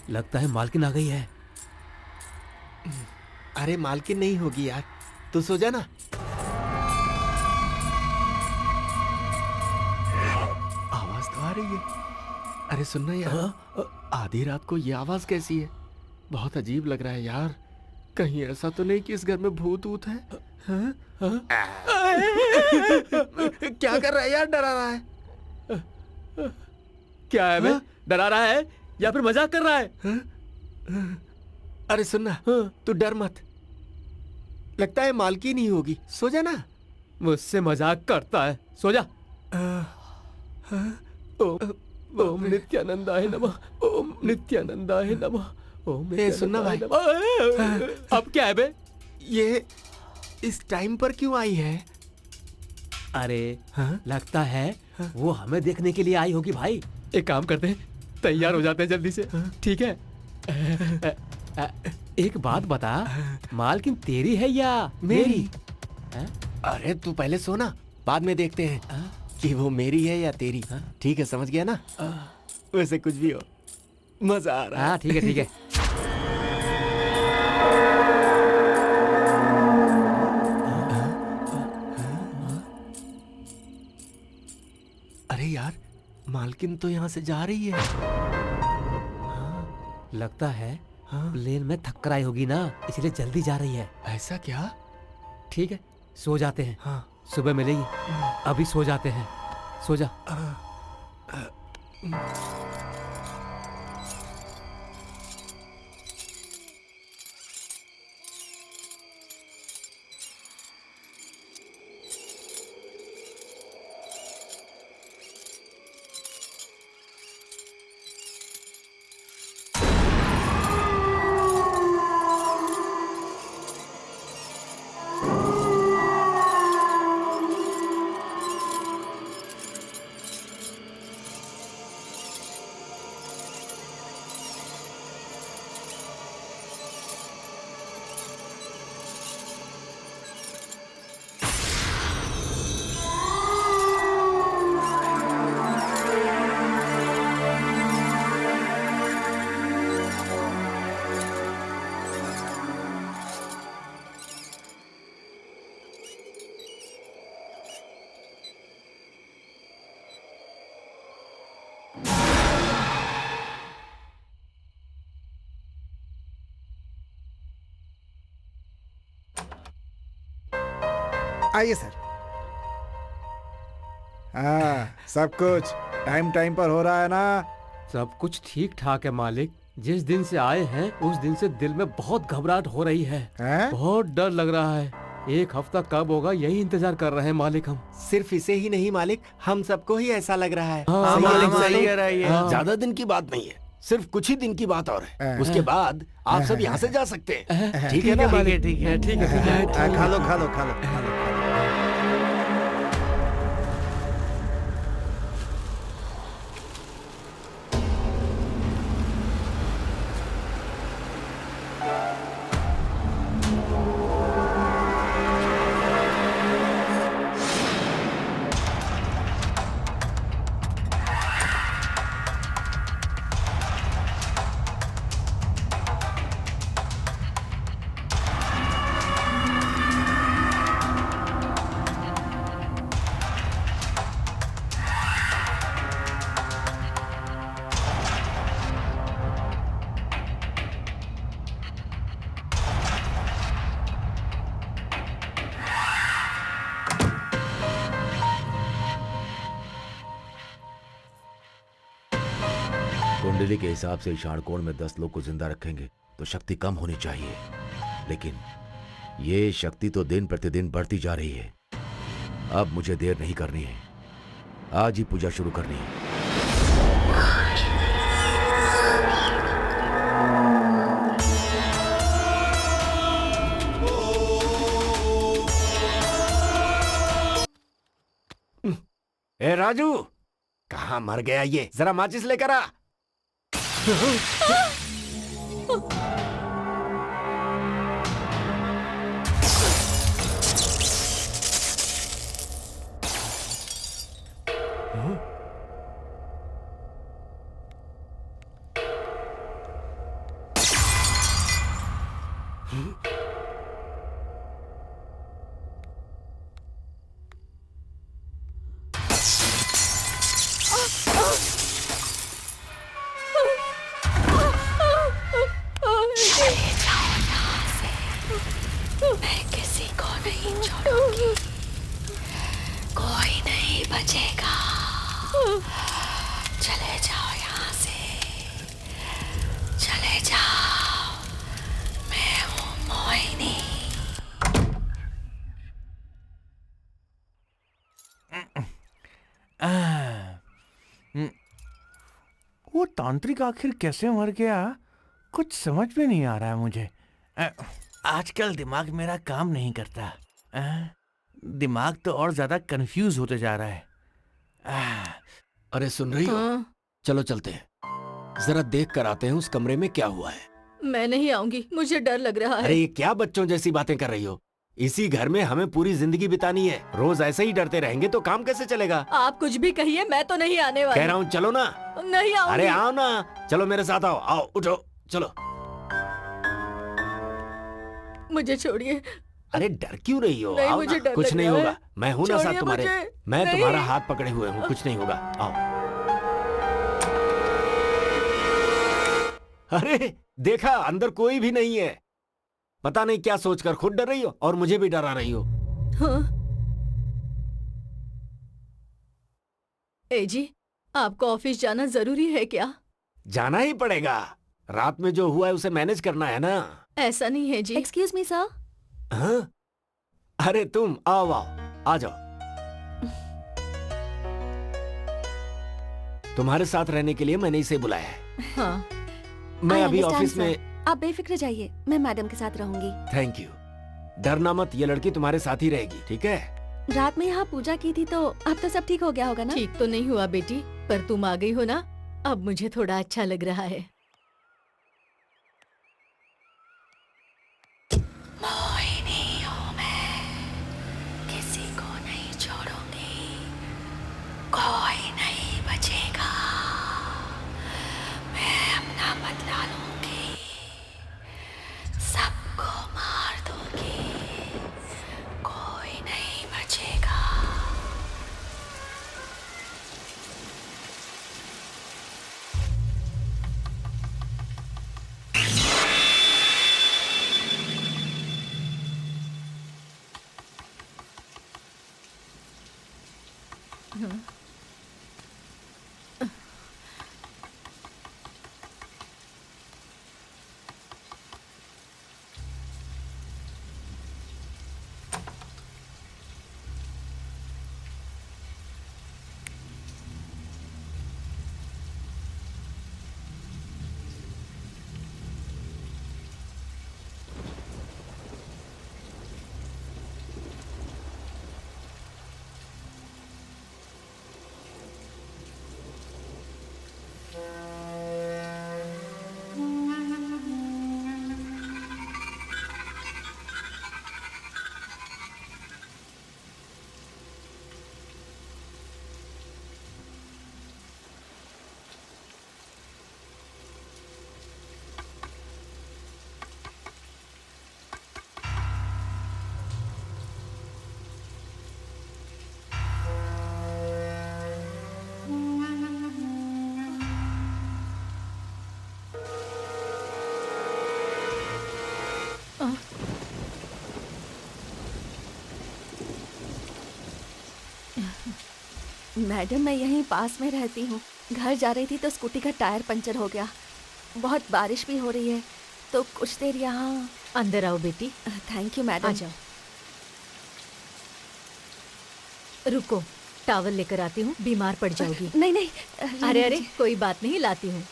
लगता है मालकिन आ गई है। अरे मालकिन नहीं होगी यार, तू सो जा ना। आवाज तो आ रही है। अरे सुनना यार, आधी रात को ये आवाज कैसी है? बहुत अजीब लग रहा है यार। कहीं ऐसा तो नहीं कि इस घर में भूत ऊत है? हाँ? हाँ? क्या कर रहा है यार? डरा रहा है? क्या है बे? डरा रहा है या फिर मजाक कर रहा है? अरे सुनना, तू डर मत। लगता है मालकिन ही होगी। सो जा ना। मुझसे मजाक करता है। सो जा। ओम नित्यानंदाय नमः। ओम नित्यानंदाय नमः। ओम सुनना भाई, अब क्या है बे? ये इस टाइम पर क्यों आई है? अरे लगता है वो हमें देखने के लिए आई होगी भाई। एक काम करते हैं, तैयार हो जाते हैं जल्दी से। ठीक है? एक बात बता, मालकिन तेरी है या मेरी? अरे तू पहले सो ना, बाद में देखते हैं कि वो मेरी है या तेरी। ठीक है, समझ गया ना? वैसे कुछ भी हो, मजा आ रहा है। हाँ ठीक है, ठीक है। अरे यार, मालकिन तो यहाँ से जा रही है। लगता है प्लेन में थक्कर आई होगी ना, इसलिए जल्दी जा रही है। ऐसा क्या? ठीक है, सो जाते हैं। हाँ। सुबह मिलेगी। अभी सो जाते हैं। सो जा। आइए सर। हाँ, सब कुछ टाइम टाइम पर हो रहा है ना? सब कुछ ठीक ठाक है मालिक। जिस दिन से आए हैं उस दिन से दिल में बहुत घबराहट हो रही है। बहुत डर लग रहा है। एक हफ्ता कब होगा यही इंतजार कर रहे हैं मालिक हम। सिर्फ इसे ही नहीं मालिक, हम सबको ही ऐसा लग रहा है। हाँ, मालिक सही कह रहा है ये। ज्यादा दिन की बात नहीं है, सिर्फ कुछ ही दिन की बात और है। उसके बाद आप सब यहाँ से जा सकते हैं। ठीक है ना? ठीक है, ठीक है, ठीक है। खा लो, खा लो, खा लो, खा लो। कुंडली के हिसाब से ईशान में 10 लोग को जिंदा रखेंगे तो शक्ति कम होनी चाहिए, लेकिन ये शक्ति तो दिन प्रतिदिन बढ़ती जा रही है। अब मुझे देर नहीं करनी है, आज ही पूजा शुरू करनी है। ए राजू, कहाँ मर गया ये? जरा माचिस लेकर आ। मैं किसी को नहीं छोड़ूंगी, कोई नहीं बचेगा। चले जाओ यहाँ से, चले जाओ। मैं हूँ मोहिनी। वो तांत्रिक आखिर कैसे मर गया, कुछ समझ में नहीं आ रहा है मुझे। आजकल दिमाग मेरा काम नहीं करता। दिमाग तो और ज्यादा कंफ्यूज होते जा रहा है। अरे सुन रही हो? चलो चलते हैं, जरा देख कर आते हैं उस कमरे में क्या हुआ है। मैं नहीं आऊंगी, मुझे डर लग रहा अरे है। ये क्या बच्चों जैसी बातें कर रही हो? इसी घर में हमें पूरी जिंदगी बितानी है। रोज ऐसे ही डरते रहेंगे तो काम कैसे चलेगा? आप कुछ भी कहिए, मैं तो नहीं आने वाली। कह रहा हूँ चलो ना। नहीं आऊंगी। अरे आओ ना, चलो मेरे साथ आओ। आओ उठो, चलो। मुझे छोड़िए। अरे डर क्यों रही हो? नहीं, आओ मुझे ना, डर कुछ लग नहीं रहा है। होगा। मैं हूँ ना साथ छोड़िए तुम्हारे। मुझे। मैं नहीं। तुम्हारा हाथ पकड़े हुए हूँ, कुछ नहीं होगा। आओ। अरे देखा, अंदर कोई भी नहीं है। पता नहीं क्या सोचकर खुद डर रही हो और मुझे भी डरा रही हो। हाँ। ए जी, आपको ऑफिस जाना जरूरी है क्या? जाना ही पड़ेगा, रात में जो हुआ है उसे मैनेज करना है ना। ऐसा नहीं है जी। Excuse me sir. हाँ? अरे तुम आओ आओ, आ जाओ। तुम्हारे साथ रहने के लिए मैंने इसे बुलाया है। हाँ। मैं I अभी understand, ऑफिस sir. में। आप बेफिक्र जाइए, मैं मैडम के साथ रहूंगी। Thank you. डरना मत, ये लड़की तुम्हारे साथ ही रहेगी, ठीक है? रात में यहाँ पूजा की थी तो अब तो सब ठीक हो गया होगा ना? ठीक तो नहीं हुआ बेटी, पर तुम आ गई हो ना, अब मुझे थोड़ा अच्छा लग रहा है। मोहिनी हूँ मैं, किसी को नहीं छोड़ूंगी, कोई नहीं बचेगा। मैं अपना बदला लूंगी, सबको मार दूंगी, कोई नहीं बचेगा। मैडम, मैं यहीं पास में रहती हूँ। घर जा रही थी तो स्कूटी का टायर पंचर हो गया। बहुत बारिश भी हो रही है, तो कुछ देर यहाँ। अंदर आओ बेटी। Thank you madam. आ जाओ। रुको, टॉवल लेकर आती हूँ, बीमार पड़ जाओगी। नहीं नहीं, अरे अरे, कोई बात नहीं, लाती हूँ।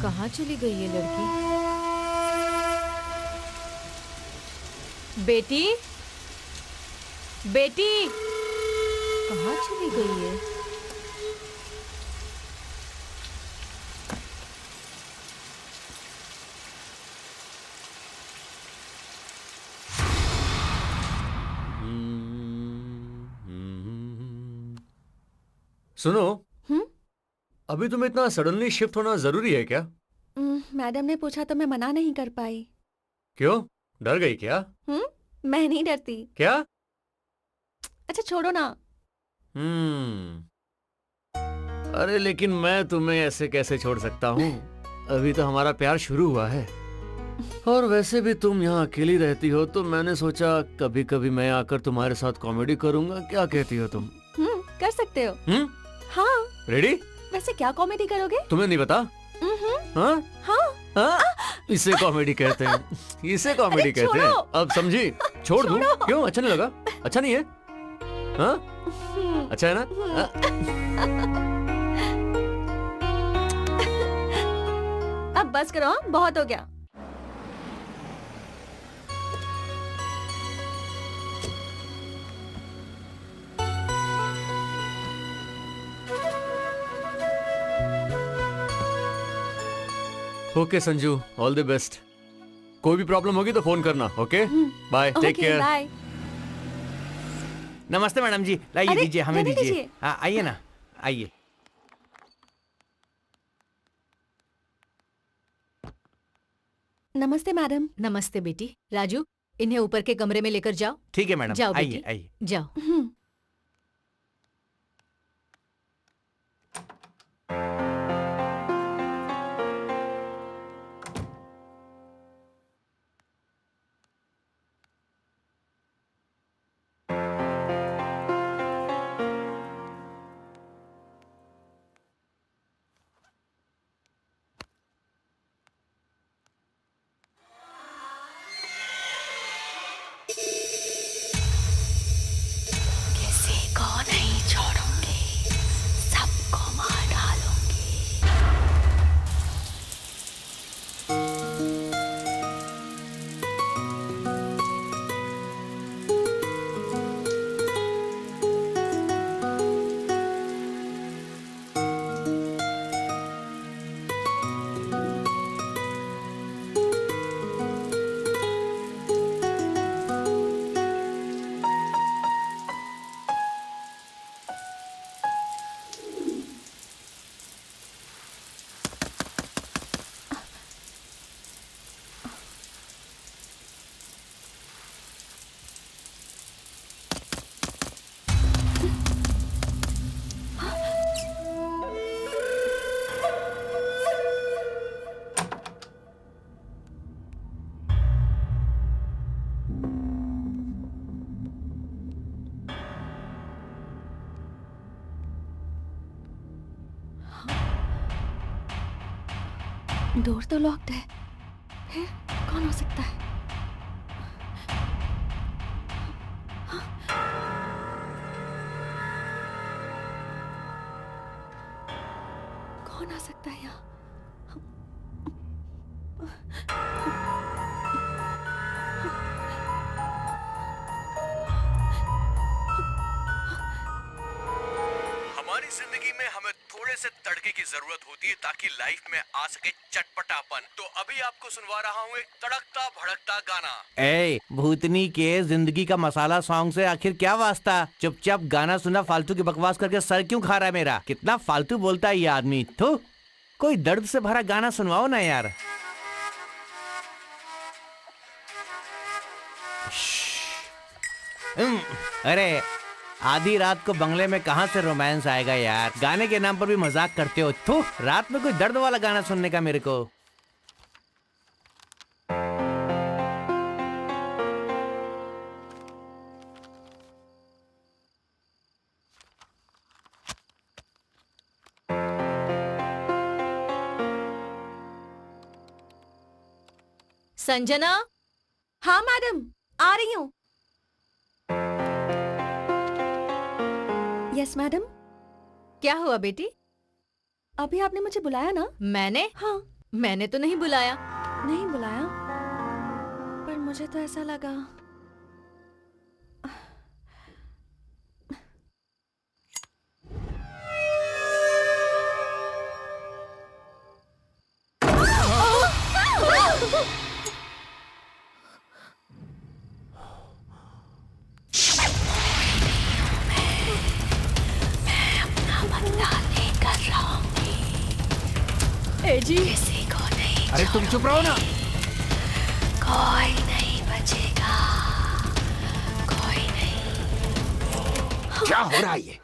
कहाँ चली गई ये लड़की? बेटी, बेटी, कहाँ चली गई है? सुनो, अभी तुम्हें इतना सडनली शिफ्ट होना जरूरी है क्या? मैडम ने पूछा तो मैं मना नहीं कर पाई। क्यों, डर गई क्या? मैं नहीं डरती। क्या? अच्छा छोड़ो ना। अरे लेकिन मैं तुम्हें ऐसे कैसे छोड़ सकता हूँ? अभी तो हमारा प्यार शुरू हुआ है। और वैसे भी तुम यहाँ अकेली रहती हो तो मैंने सोचा कभी कभी मैं आकर तुम्हारे साथ कॉमेडी करूँगा। क्या कहती हो तुम? कर सकते हो। हाँ। रेडी? वैसे क्या कॉमेडी करोगे? तुम्हें नहीं पता? हाँ? हाँ। हाँ? इसे कॉमेडी कहते हैं। इसे कॉमेडी कहते हैं। अब समझी? छोड़ दूं? क्यों, अच्छा नहीं लगा? अच्छा नहीं है? हाँ? अच्छा है ना? अब बस करो, बहुत हो गया। Okay Sanju, all the best. कोई भी प्रॉब्लम होगी तो फोन करना। Okay, bye, take care. Bye. नमस्ते मैडम जी, लाइए अरे, दीजिए, हमें रहने दीजिए। दीजिए। हाँ आइए ना, आइए। नमस्ते मैडम। नमस्ते बेटी। राजू, इन्हें ऊपर के कमरे में लेकर जाओ। ठीक है मैडम, जाओ आइए बेटी, आइए। जाओ। किसी को नहीं छोड़ूंगी, सबको मार डालूंगी। डोर तो लॉक्ड है, फिर कौन हो सकता है? कौन आ सकता है यहाँ? हमारी जिंदगी में हमें थोड़े से तड़के की जरूरत होती है ताकि लाइफ में आ सके चटपटापन। तो अभी आपको सुनवा रहा हूँ एक तड़कता भड़कता गाना। ए भूतनी के जिंदगी का मसाला सॉन्ग से आखिर क्या वास्ता? चुपचाप गाना सुना, फालतू की बकवास करके सर क्यों खा रहा है मेरा? कितना फालतू बोलता है ये आदमी। तो कोई दर्द से भरा गाना सुनवाओ ना यार। अरे आधी रात को बंगले में कहाँ से रोमांस आएगा यार? गाने के नाम पर भी मजाक करते हो। थू, रात में कोई दर्द वाला गाना सुनने का मेरे को। संजना। हाँ मैडम, आ रही हूँ। Yes madam. क्या हुआ बेटी? अभी आपने मुझे बुलाया ना? मैंने? हाँ। मैंने तो नहीं बुलाया। नहीं बुलाया, पर मुझे तो ऐसा लगा। ए जी, किसी को नहीं, अरे तुम चुप रहो ना। कोई नहीं बचेगा, कोई नहीं। क्या हो रहा है ये?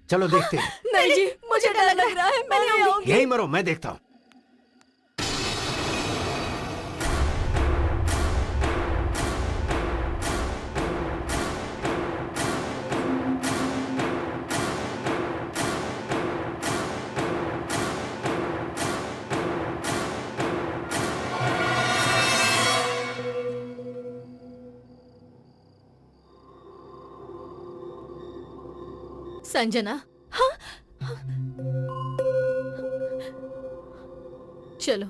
चलो देखते हैं। नहीं जी, मुझे डर लग रहा है, मैं नहीं आऊंगी। यही मरो, मैं देखता हूँ। संजना, हाँ? चलो।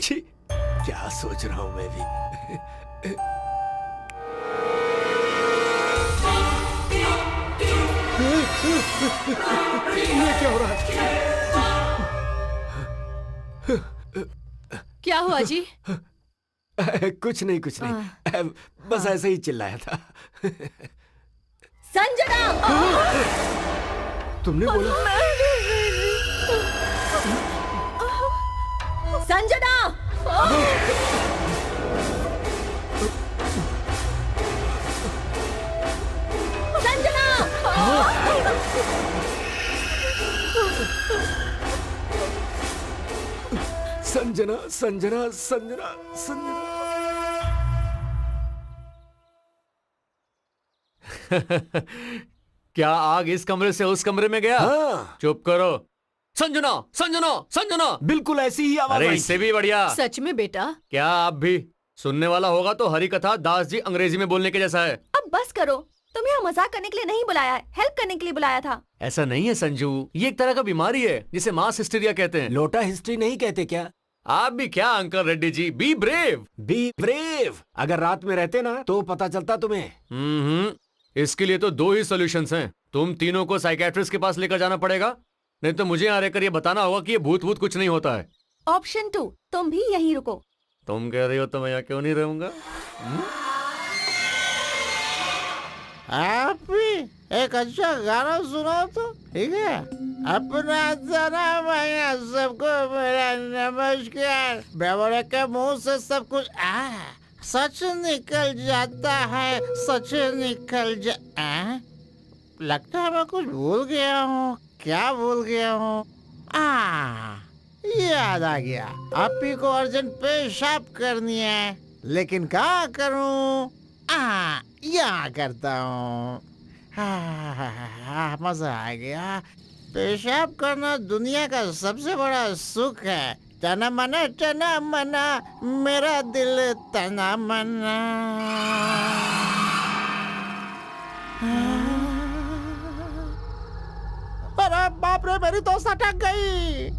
छी, क्या सोच रहा हूं मैं भी। ये क्या हो रहा है? क्या हुआ जी? कुछ नहीं, कुछ नहीं, बस ऐसे ही चिल्लाया था। संजना! तुमने बोला? संजना! संजना! संजना, संजना, संजना, संजना। क्या आग इस कमरे से उस कमरे में गया? हाँ। चुप करो। संजना, संजना, संजना। बिल्कुल ऐसी ही आवाज अरे आई इससे थी। भी बढ़िया। सच में बेटा? क्या आप भी? सुनने वाला होगा तो हरी कथा दास जी अंग्रेजी में बोलने के जैसा है। अब बस करो, तुम्हें यहाँ मजाक करने के लिए नहीं बुलाया है, हेल्प करने के लिए बुलाया था। ऐसा नहीं है संजू, ये एक तरह का बीमारी है जिसे मास हिस्टीरिया कहते हैं। लोटा हिस्ट्री नहीं कहते क्या? आप भी क्या uncle Reddy ji, be brave. Be brave. अगर रात में रहते ना तो पता चलता तुम्हें। इसके लिए तो दो ही सॉल्यूशंस हैं। तुम तीनों को साइकेट्रिस्ट के पास लेकर जाना पड़ेगा, नहीं तो मुझे यहाँ रहकर ये बताना होगा कि ये भूत भूत कुछ नहीं होता है। ऑप्शन 2, तुम भी यहीं रुको। तुम कह रही हो तो मैं यहाँ क्यों नहीं रहूंगा? आप भी एक अच्छा गाना सुनाओ तो, ठीक है? अपना जन्म है सबको मेरा नमस्कार। बेवड़े के मुंह से सब कुछ सच निकल जाता है, सच निकल लगता है मैं कुछ भूल गया हूँ। क्या भूल गया हूँ? याद आ गया, आप ही को अर्जेंट पेशाब करनी है, लेकिन क्या करूँ? यहाँ करता हूँ। मजा आ गया। पेशाब करना दुनिया का सबसे बड़ा सुख है। तना मना मेरा दिल तना मना। अरे बाप रे, मेरी तो सटक गई।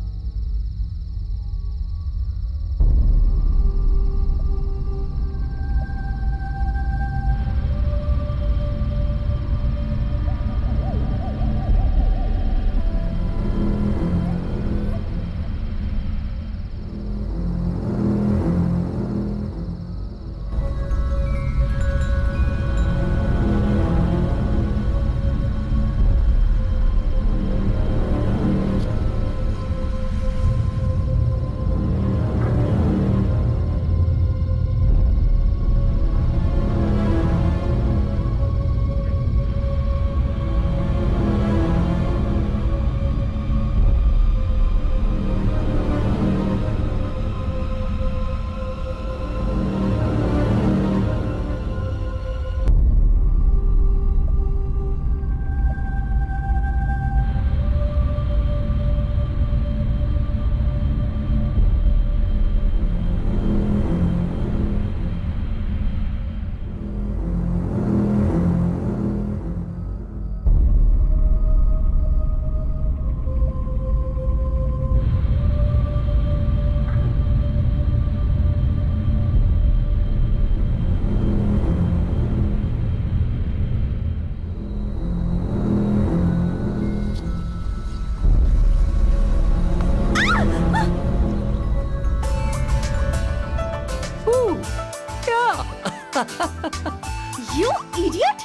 You idiot!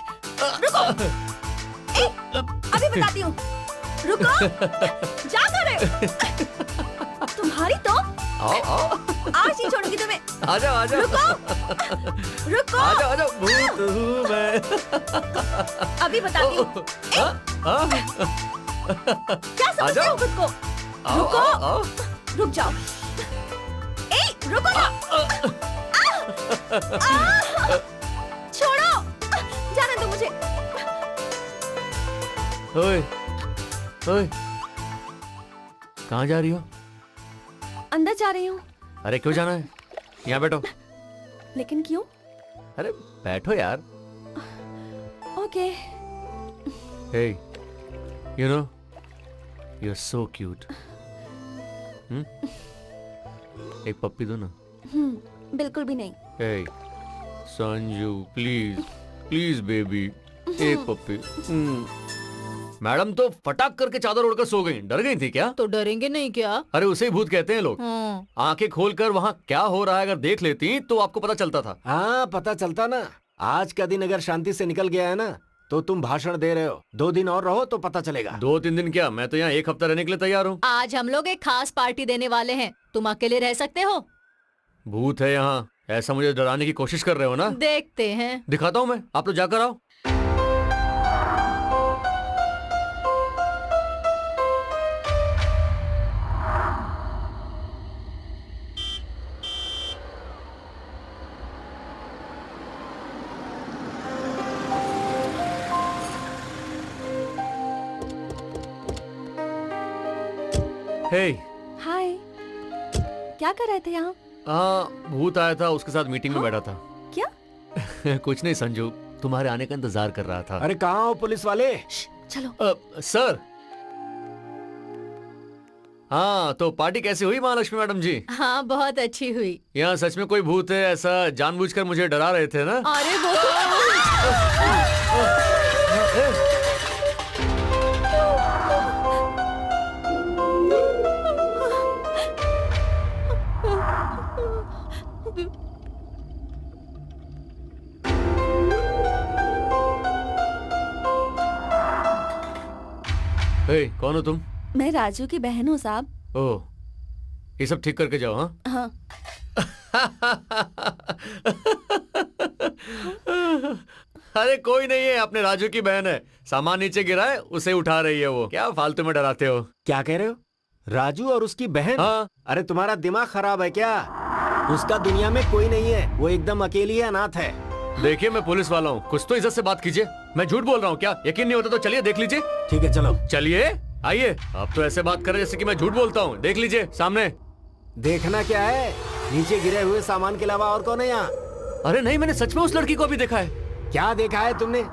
रुको! ए, अभी बताती हूँ। रुको! जा करे! तुम्हारी तो आओ आओ आज ही छोड़ूंगी तुम्हें। आ जाओ आ जाओ रुको! रुको! आ जाओ भूत हूँ मैं। अभी बताती हूँ। क्या समझते हो खुद को? रुको! रुक जाओ। ए, रुको ना! छोड़ो! जाने दो मुझे। ओए ओए कहाँ जा रही हो? अंदर जा रही हूँ। अरे क्यों जाना है? यहाँ बैठो। लेकिन क्यों? अरे बैठो यार। Okay. Hey, you know, you're so cute. एक पप्पी दो ना। बिल्कुल भी नहीं। Hey, Sanju, please, please baby, एक पप्पी। मैडम तो फटाक करके चादर ओढ़कर सो गई। डर गई थी क्या? तो डरेंगे नहीं क्या? अरे उसे ही भूत कहते हैं लोग। आंखें खोलकर वहाँ क्या हो रहा है अगर देख लेती तो आपको पता चलता था। हाँ पता चलता ना। आज का दिन अगर शांति से निकल गया है ना तो तुम भाषण दे रहे हो। 2 दिन और रहो तो पता चलेगा। 2-3 दिन क्या, मैं तो यहाँ 1 हफ्ता रहने के लिए तैयार हूँ। आज हम लोग एक खास पार्टी देने वाले हैं। तुम अकेले रह सकते हो? भूत है यहाँ, ऐसा मुझे डराने की कोशिश कर रहे हो ना? देखते हैं। दिखाता हूँ मैं, आप लोग जाकर आओ। हे हाय। क्या कर रहे थे यहाँ? भूत आया था, उसके साथ मीटिंग में बैठा था। क्या? कुछ नहीं संजू, तुम्हारे आने का इंतजार कर रहा था। अरे कहाँ हो पुलिस वाले? चलो। सर। हाँ तो पार्टी कैसी हुई महालक्ष्मी मैडम जी? हाँ बहुत अच्छी हुई। यहाँ सच में कोई भूत है ऐसा जानबूझकर मुझे डरा रहे थे ना? अरे वो तो कौन हो तुम? मैं राजू की बहन हूँ साहब। ओह, ये सब ठीक करके जाओ। हाँ हाँ। अरे कोई नहीं है, अपने राजू की बहन है। सामान नीचे गिरा है, उसे उठा रही है वो। क्या फालतू में डराते हो? क्या कह रहे हो? राजू और उसकी बहन? हाँ। अरे तुम्हारा दिमाग खराब है क्या? उसका दुनिया में कोई नहीं है, वो एकदम अकेली है, अनाथ है। देखिए मैं पुलिस वाला हूँ, कुछ तो इज्जत से बात कीजिए। मैं झूठ बोल रहा हूँ क्या? यकीन नहीं होता तो चलिए देख लीजिए। ठीक है चलो। चलिए आइए। आप तो ऐसे बात कर रहे जैसे कि मैं झूठ बोलता हूँ। देख लीजिए सामने। देखना क्या है? नीचे गिरे हुए सामान के अलावा और कौन है यहाँ? अरे नहीं, मैंने सच में उस लड़की को अभी देखा है। क्या देखा है तुमने?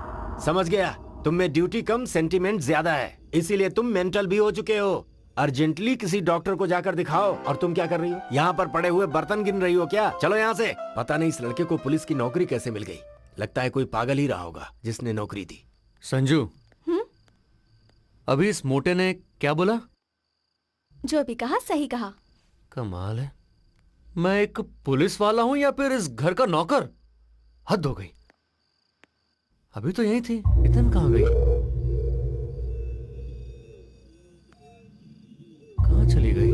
समझ गया, तुम में ड्यूटी कम सेंटीमेंट ज्यादा है, इसीलिए तुम मेंटल भी हो चुके हो। अर्जेंटली किसी डॉक्टर को जाकर दिखाओ। और तुम क्या कर रही हो? यहाँ पर पड़े हुए बर्तन गिन रही हो क्या? चलो यहाँ से। पता नहीं इस लड़के को पुलिस की नौकरी कैसे मिल गई। लगता है कोई पागल ही रहा होगा जिसने नौकरी दी। संजू, अभी इस मोटे ने क्या बोला? जो भी कहा सही कहा। कमाल है, मैं एक पुलिस वाला हूं या फिर इस घर का नौकर? हद हो गई। अभी तो यही थी, इतन कहाँ गई? कहाँ चली गई?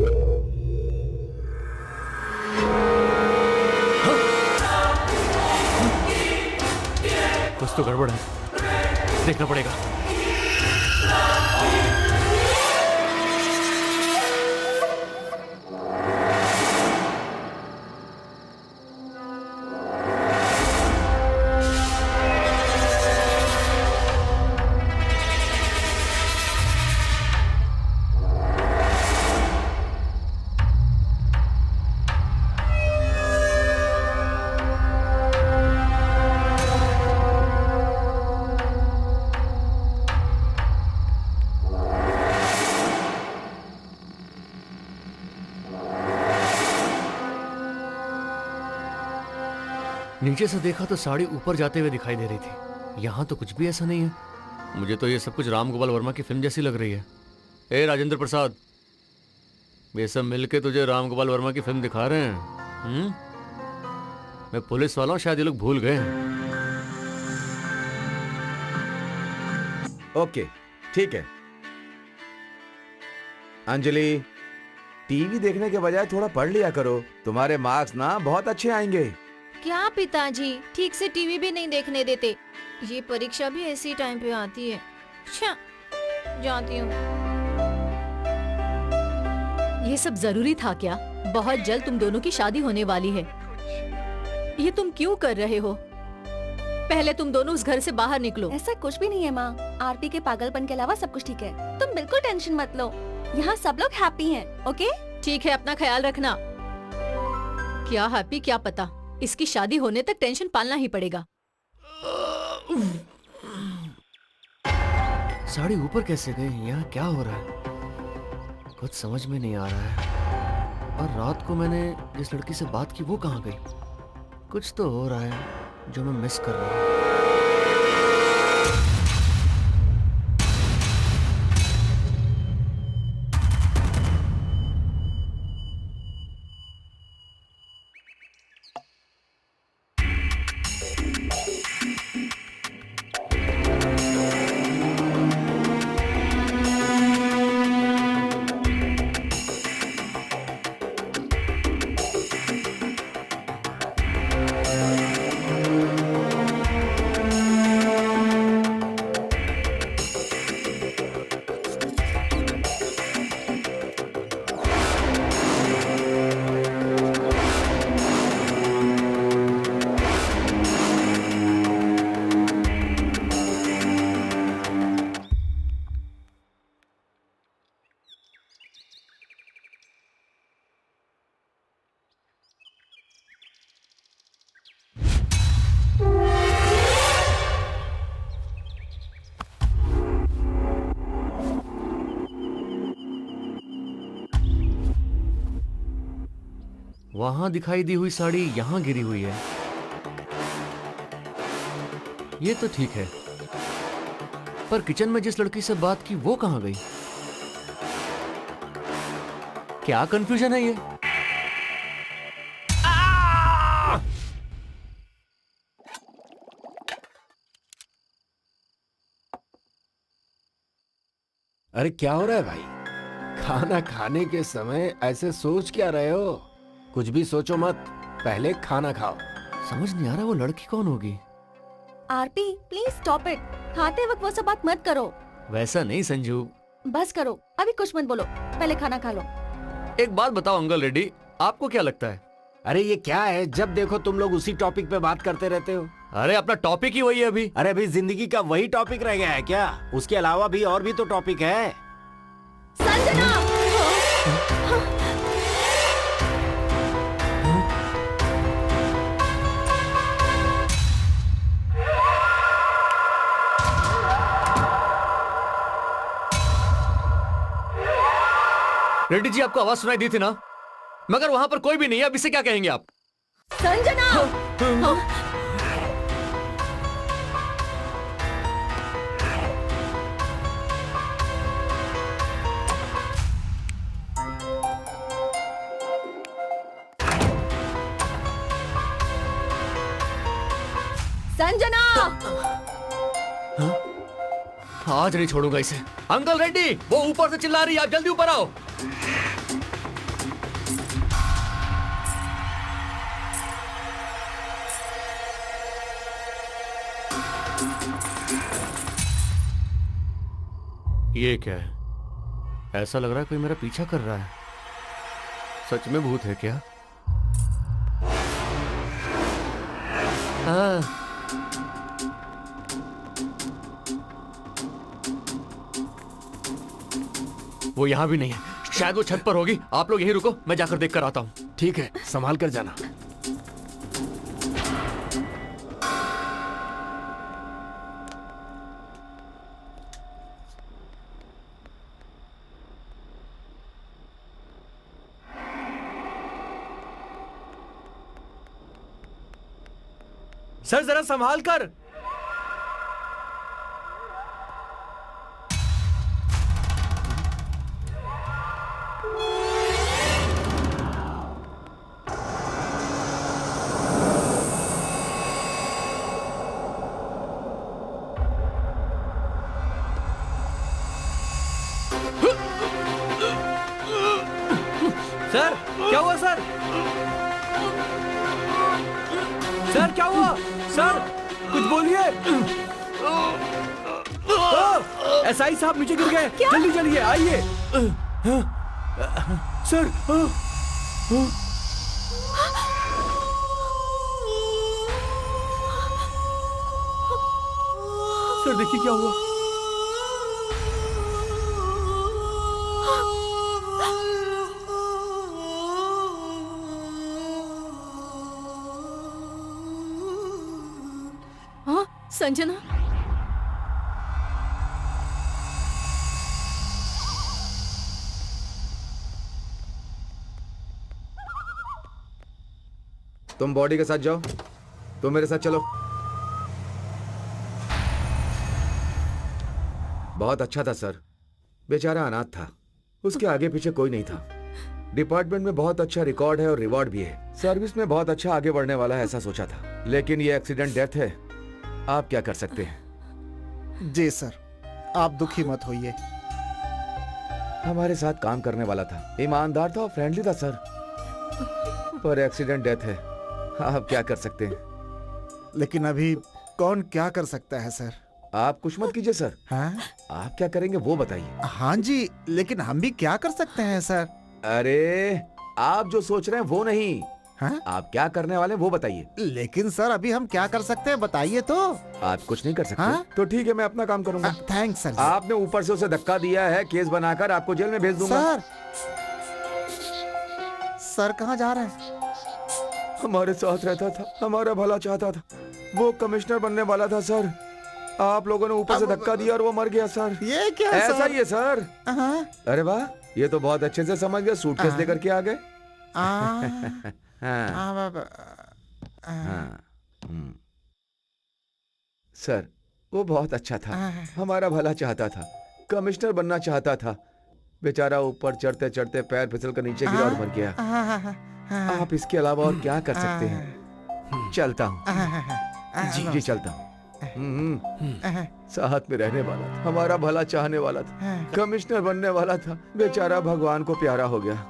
हाँ? कुछ तो गड़बड़ है, देखना पड़ेगा। नीचे से देखा तो साड़ी ऊपर जाते हुए दिखाई दे रही थी। यहाँ तो कुछ भी ऐसा नहीं है। मुझे तो ये सब कुछ राम गोपाल वर्मा की फिल्म जैसी लग रही है। ए राजेंद्र प्रसाद, ये सब मिलके तुझे राम गोपाल वर्मा की फिल्म दिखा रहे हैं। मैं पुलिस वाला हूँ, शायद ये लोग भूल गए हैं। ओके, ठीक है। अंजलि, टीवी देखने के बजाय थोड़ा पढ़ लिया करो, तुम्हारे मार्क्स ना बहुत अच्छे आएंगे। क्या पिताजी, ठीक से टीवी भी नहीं देखने देते। ये परीक्षा भी ऐसी टाइम पे आती है। अच्छा, जाती हूँ। ये सब जरूरी था क्या? बहुत जल्द तुम दोनों की शादी होने वाली है। ये तुम क्यों कर रहे हो? पहले तुम दोनों उस घर से बाहर निकलो। ऐसा कुछ भी नहीं है माँ, आरपी के पागलपन के अलावा सब कुछ ठीक है। तुम बिल्कुल टेंशन मत लो, यहाँ सब लोग हैप्पी हैं, ओके? ठीक है, अपना ख्याल रखना। क्या हैप्पी क्या पता, इसकी शादी होने तक टेंशन पालना ही पड़ेगा। साड़ी ऊपर कैसे गई? यहाँ क्या हो रहा है? कुछ समझ में नहीं आ रहा है। और रात को मैंने जिस लड़की से बात की वो कहाँ गई? कुछ तो हो रहा है जो मैं मिस कर रहा हूँ। वहां दिखाई दी हुई साड़ी यहां गिरी हुई है। ये तो ठीक है, पर किचन में जिस लड़की से बात की वो कहां गई? क्या कंफ्यूजन है ये? अरे क्या हो रहा है भाई? खाना खाने के समय ऐसे सोच क्या रहे हो? कुछ भी सोचो मत, पहले खाना खाओ। समझ नहीं आ रहा वो लड़की कौन होगी। आरपी प्लीज स्टॉप इट, खाते वक्त वो सब बात मत करो। वैसा नहीं संजू। बस करो, अभी कुछ मत बोलो, पहले खाना खा लो। एक बात बताओ अंकल रेड्डी, आपको क्या लगता है? अरे ये क्या है, जब देखो तुम लोग उसी टॉपिक पे बात करते रहते हो। अरे अपना टॉपिक ही वही है अभी। अरे अभी जिंदगी का वही टॉपिक रह गया है क्या? उसके अलावा भी और भी तो टॉपिक है। संजना! रेड्डी जी, आपको आवाज सुनाई दी थी ना? मगर वहां पर कोई भी नहीं है, अब इसे क्या कहेंगे आप? संजना! संजना! आज नहीं छोड़ूंगा इसे। अंकल रेड्डी, वो ऊपर से चिल्ला रही है, आप जल्दी ऊपर आओ। ये क्या है? ऐसा लग रहा है कोई मेरा पीछा कर रहा है। सच में भूत है क्या? हाँ। वो यहां भी नहीं है, शायद वो छत पर होगी। आप लोग यहीं रुको, मैं जाकर देख कर आता हूं। ठीक है, संभाल कर जाना। सर जरा संभाल कर। सर क्या हुआ सर? सर क्या हुआ? सर कुछ बोलिए। एसआई साहब नीचे गिर गए। जल्दी चलिए आइए। सर सर देखिए क्या हुआ। हाँ संजना, तुम बॉडी के साथ जाओ, तुम मेरे साथ चलो। बहुत अच्छा था सर, बेचारा अनाथ था, उसके आगे पीछे कोई नहीं था। डिपार्टमेंट में बहुत अच्छा रिकॉर्ड है और रिवॉर्ड भी है, सर्विस में बहुत अच्छा आगे बढ़ने वाला है ऐसा सोचा था, लेकिन ये एक्सीडेंट डेथ है। आप क्या कर सकते हैं? जी सर, आप दुखी मत होइए। हमारे साथ काम करने वाला था, ईमानदार था और फ्रेंडली था सर, पर एक्सीडेंट डेथ है। आप क्या कर सकते हैं? लेकिन अभी कौन क्या कर सकता है सर? आप कुछ मत कीजिए सर। हाँ? आप क्या करेंगे वो बताइए। हाँ जी, लेकिन हम भी क्या कर सकते हैं सर? अरे आप जो सोच रहे हैं वो नहीं, हाँ? आप क्या करने वाले हैं वो बताइए। लेकिन सर अभी हम क्या कर सकते हैं बताइए तो। आप कुछ नहीं कर सकते? हाँ? तो ठीक है, मैं अपना काम करूंगा। Thanks sir. आपने ऊपर से उसे धक्का दिया है, केस बनाकर आपको जेल में भेज दूंगा। सर कहाँ जा रहे हैं? हमारे साथ रहता था, हमारा भला चाहता था, वो कमिश्नर बनने वाला था सर। आप लोगों ने ऊपर से धक्का दिया और वो मर गया सर। ये क्या ऐसा ही है सर। हाँ? अरे वाह, ये तो बहुत अच्छे से समझ गए, सूटकेस लेकर के आ गए। सर वो बहुत अच्छा था, हमारा भला चाहता था, कमिश्नर बनना चाहता था। बेचारा ऊपर चढ़ते चढ़ते पैर फिसल कर नीचे गिरा और मर गया। आप इसके अलावा और क्या कर सकते हैं? चलता हूँ जी, जी चलता हूँ। साथ में रहने वाला था, हमारा भला चाहने वाला था, कमिश्नर बनने वाला था, बेचारा भगवान को प्यारा हो गया।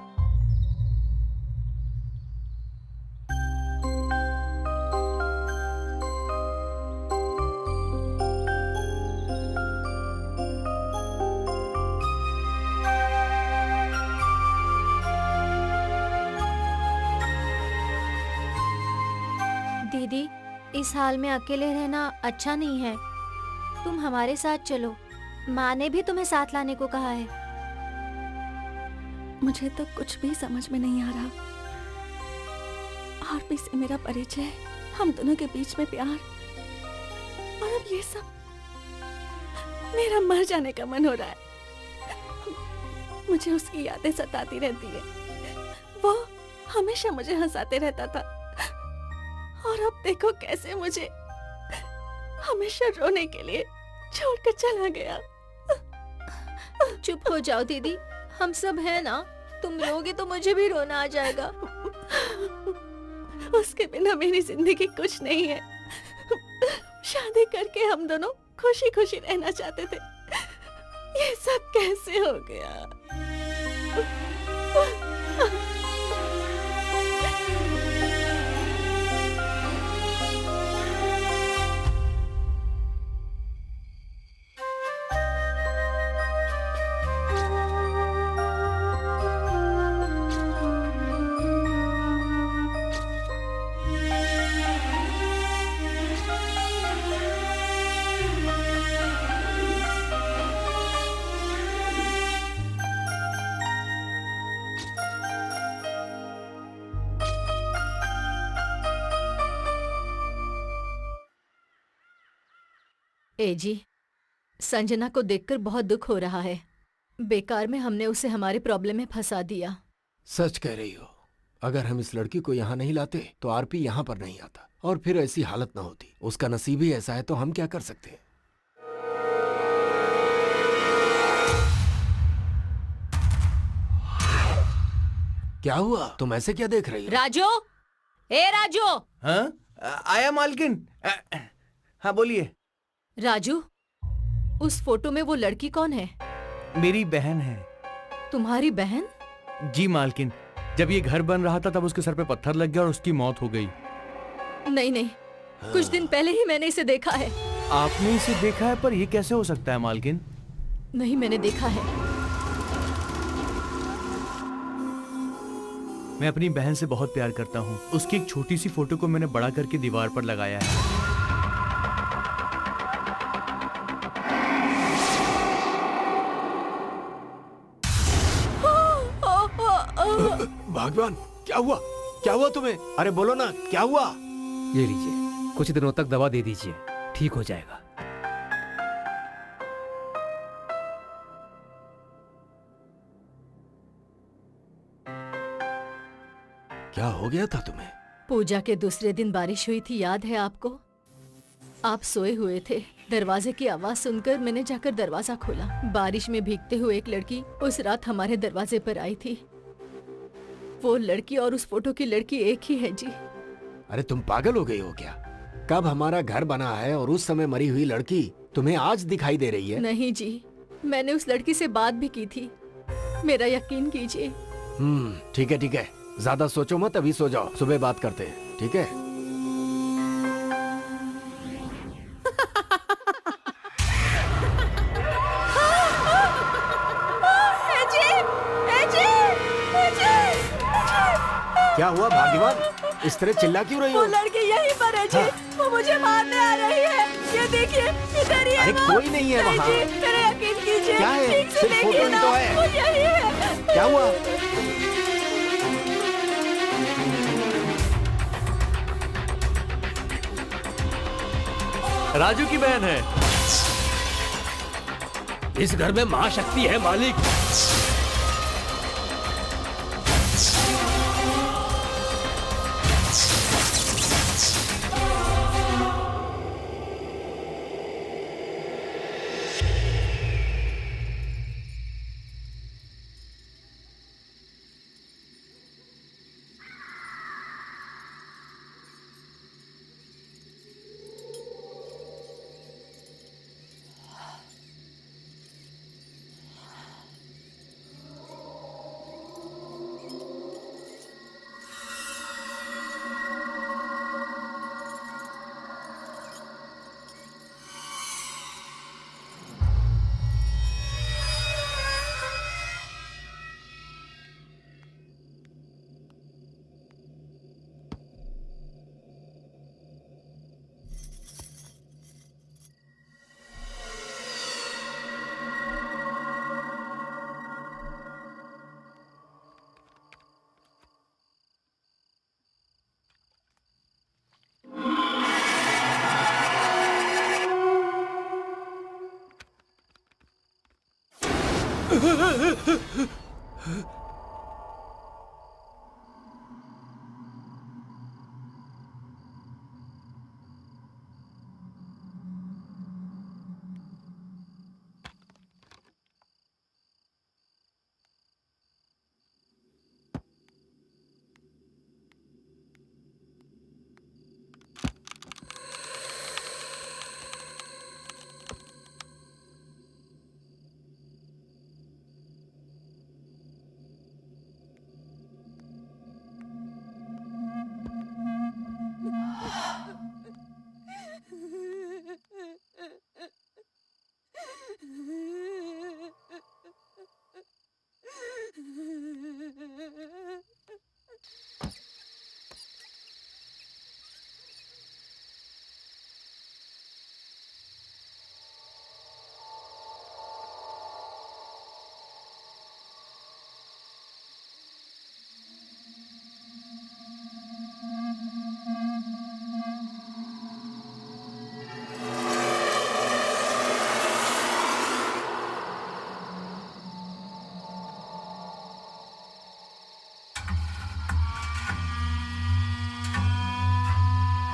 दीदी, इस हाल में अकेले रहना अच्छा नहीं है, तुम हमारे साथ चलो। माँ ने भी तुम्हें साथ लाने को कहा है। मुझे तो कुछ भी समझ में नहीं आ रहा। आरपी से मेरा परिचय, हम दोनों के बीच में प्यार, और अब ये सब। मेरा मर जाने का मन हो रहा है। मुझे उसकी यादें सताती रहती है। वो हमेशा मुझे हंसाते रहता था, और अब देखो कैसे मुझे हमेशा रोने के लिए छोड़कर चला गया। चुप हो जाओ दीदी, हम सब हैं ना, तुम रोगे तो मुझे भी रोना आ जाएगा। उसके बिना मेरी जिंदगी कुछ नहीं है। शादी करके हम दोनों खुशी खुशी रहना चाहते थे, ये सब कैसे हो गया? ए जी, संजना को देखकर बहुत दुख हो रहा है। बेकार में हमने उसे हमारे प्रॉब्लम में फंसा दिया। सच कह रही हो, अगर हम इस लड़की को यहाँ नहीं लाते तो आरपी यहाँ पर नहीं आता, और फिर ऐसी हालत ना होती। उसका नसीब ही ऐसा है, तो हम क्या कर सकते हैं? क्या हुआ? तुम ऐसे क्या देख रही हो? राजू, ए राजू। हाँ? आया मालकिन। हाँ बोलिए। राजू, उस फोटो में वो लड़की कौन है? मेरी बहन है। तुम्हारी बहन? जी मालकिन, जब ये घर बन रहा था तब उसके सर पे पत्थर लग गया और उसकी मौत हो गई। नहीं नहीं, कुछ दिन पहले ही मैंने इसे देखा है। आपने इसे देखा है? पर ये कैसे हो सकता है मालकिन? नहीं, मैंने देखा है। मैं अपनी बहन से बहुत प्यार करता हूँ। उसकी एक छोटी सी फोटो को मैंने बड़ा करके दीवार पर लगाया है। भगवान, क्या हुआ? क्या हुआ तुम्हें? अरे बोलो ना, क्या हुआ? ये लीजिए, कुछ दिनों तक दवा दे दीजिए, ठीक हो जाएगा। क्या हो गया था तुम्हें? पूजा के दूसरे दिन बारिश हुई थी, याद है आपको? आप सोए हुए थे। दरवाजे की आवाज सुनकर मैंने जाकर दरवाजा खोला। बारिश में भीगते हुए एक लड़की उस रात हमारे दरवाजे पर आई थी। वो लड़की और उस फोटो की लड़की एक ही है जी। अरे तुम पागल हो गई हो क्या? कब हमारा घर बना है और उस समय मरी हुई लड़की तुम्हें आज दिखाई दे रही है? नहीं जी, मैंने उस लड़की से बात भी की थी, मेरा यकीन कीजिए। ठीक है ठीक है, ज्यादा सोचो मत, अभी सो जाओ, सुबह बात करते हैं, ठीक है? क्या हुआ भाग्यवान? इस तरह चिल्ला क्यों रही हो? वो लड़की यहीं पर है जी। हाँ। वो मुझे मारने आ रही है। ये देखिए, इधर ही है अरे वो। कोई नहीं है वहाँ। जी, मेरा यकीन कीजिए। क्या है? ठीक से सिर्फ फोटो देखिए ही ना, तो है। वो यही है। क्या हुआ? राजू की बहन है। इस घर में महाशक्ति है मालिक।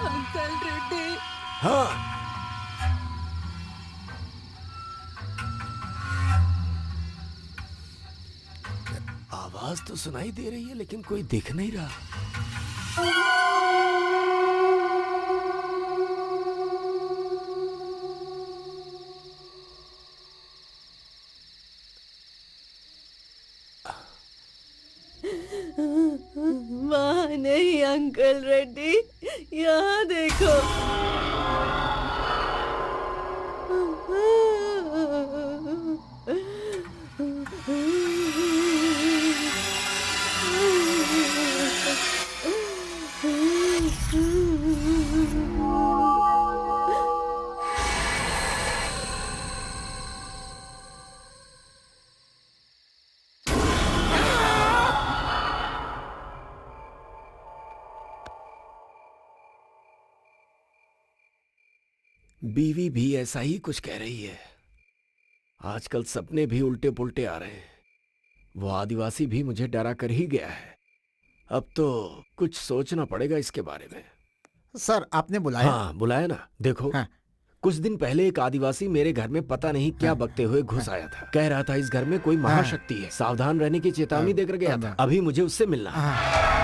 अंकल रेड्डी। हाँ, आवाज तो सुनाई दे रही है लेकिन कोई दिख नहीं रहा। अंकल रेड्डी, यहाँ देखो। बीवी भी ऐसा ही कुछ कह रही है। आजकल सपने भी उल्टे पुल्टे आ रहे हैं। वो आदिवासी भी मुझे डरा कर ही गया है। अब तो कुछ सोचना पड़ेगा इसके बारे में। सर आपने बुलाया? हाँ बुलाया ना। देखो हाँ। कुछ दिन पहले एक आदिवासी मेरे घर में पता नहीं क्या बकते हुए घुस आया था। कह रहा था इस घर में कोई महाशक्ति है, सावधान रहने की चेतावनी देकर गया था। अभी मुझे उससे मिलना है।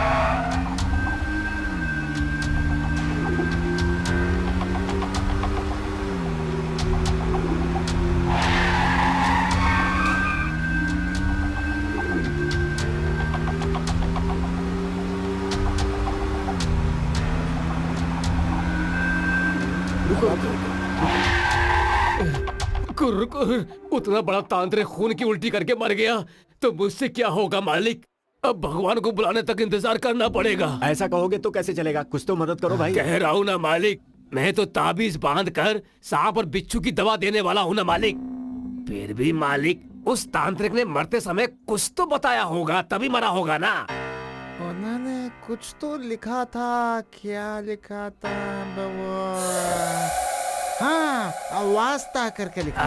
रुको, उतना बड़ा तांत्रिक खून की उल्टी करके मर गया तो मुझसे क्या होगा मालिक? अब भगवान को बुलाने तक इंतजार करना पड़ेगा। ऐसा कहोगे तो कैसे चलेगा? कुछ तो मदद करो भाई। कह रहा हूँ ना मालिक, मैं तो ताबीज बांध कर सांप और बिच्छू की दवा देने वाला हूँ ना मालिक। फिर भी मालिक, उस तांत्रिक ने मरते समय कुछ तो बताया होगा, तभी मरा होगा ना। उन्होंने कुछ तो लिखा था। क्या लिखा था? हाँ, वास्ता करके लिखा।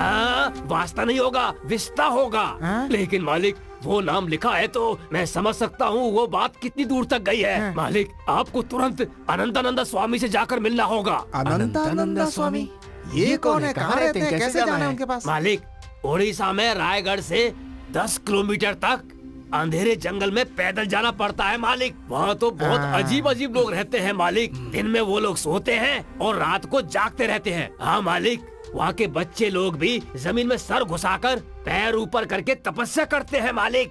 वास्ता नहीं होगा, विस्ता होगा। लेकिन मालिक, वो नाम लिखा है तो मैं समझ सकता हूँ वो बात कितनी दूर तक गई है। मालिक, आपको तुरंत अनंतानंद स्वामी से जाकर मिलना होगा। अनंतानंद स्वामी? ये कौन है? कहाँ रहते हैं? कैसे जाना है उनके पास? मालिक, उड़ीसा में रायगढ़ से 10 किलोमीटर तक अंधेरे जंगल में पैदल जाना पड़ता है मालिक। वहाँ तो बहुत अजीब अजीब लोग रहते हैं मालिक। दिन में वो लोग सोते हैं और रात को जागते रहते हैं। हाँ मालिक, वहाँ के बच्चे लोग भी जमीन में सर घुसाकर पैर ऊपर करके तपस्या करते हैं मालिक।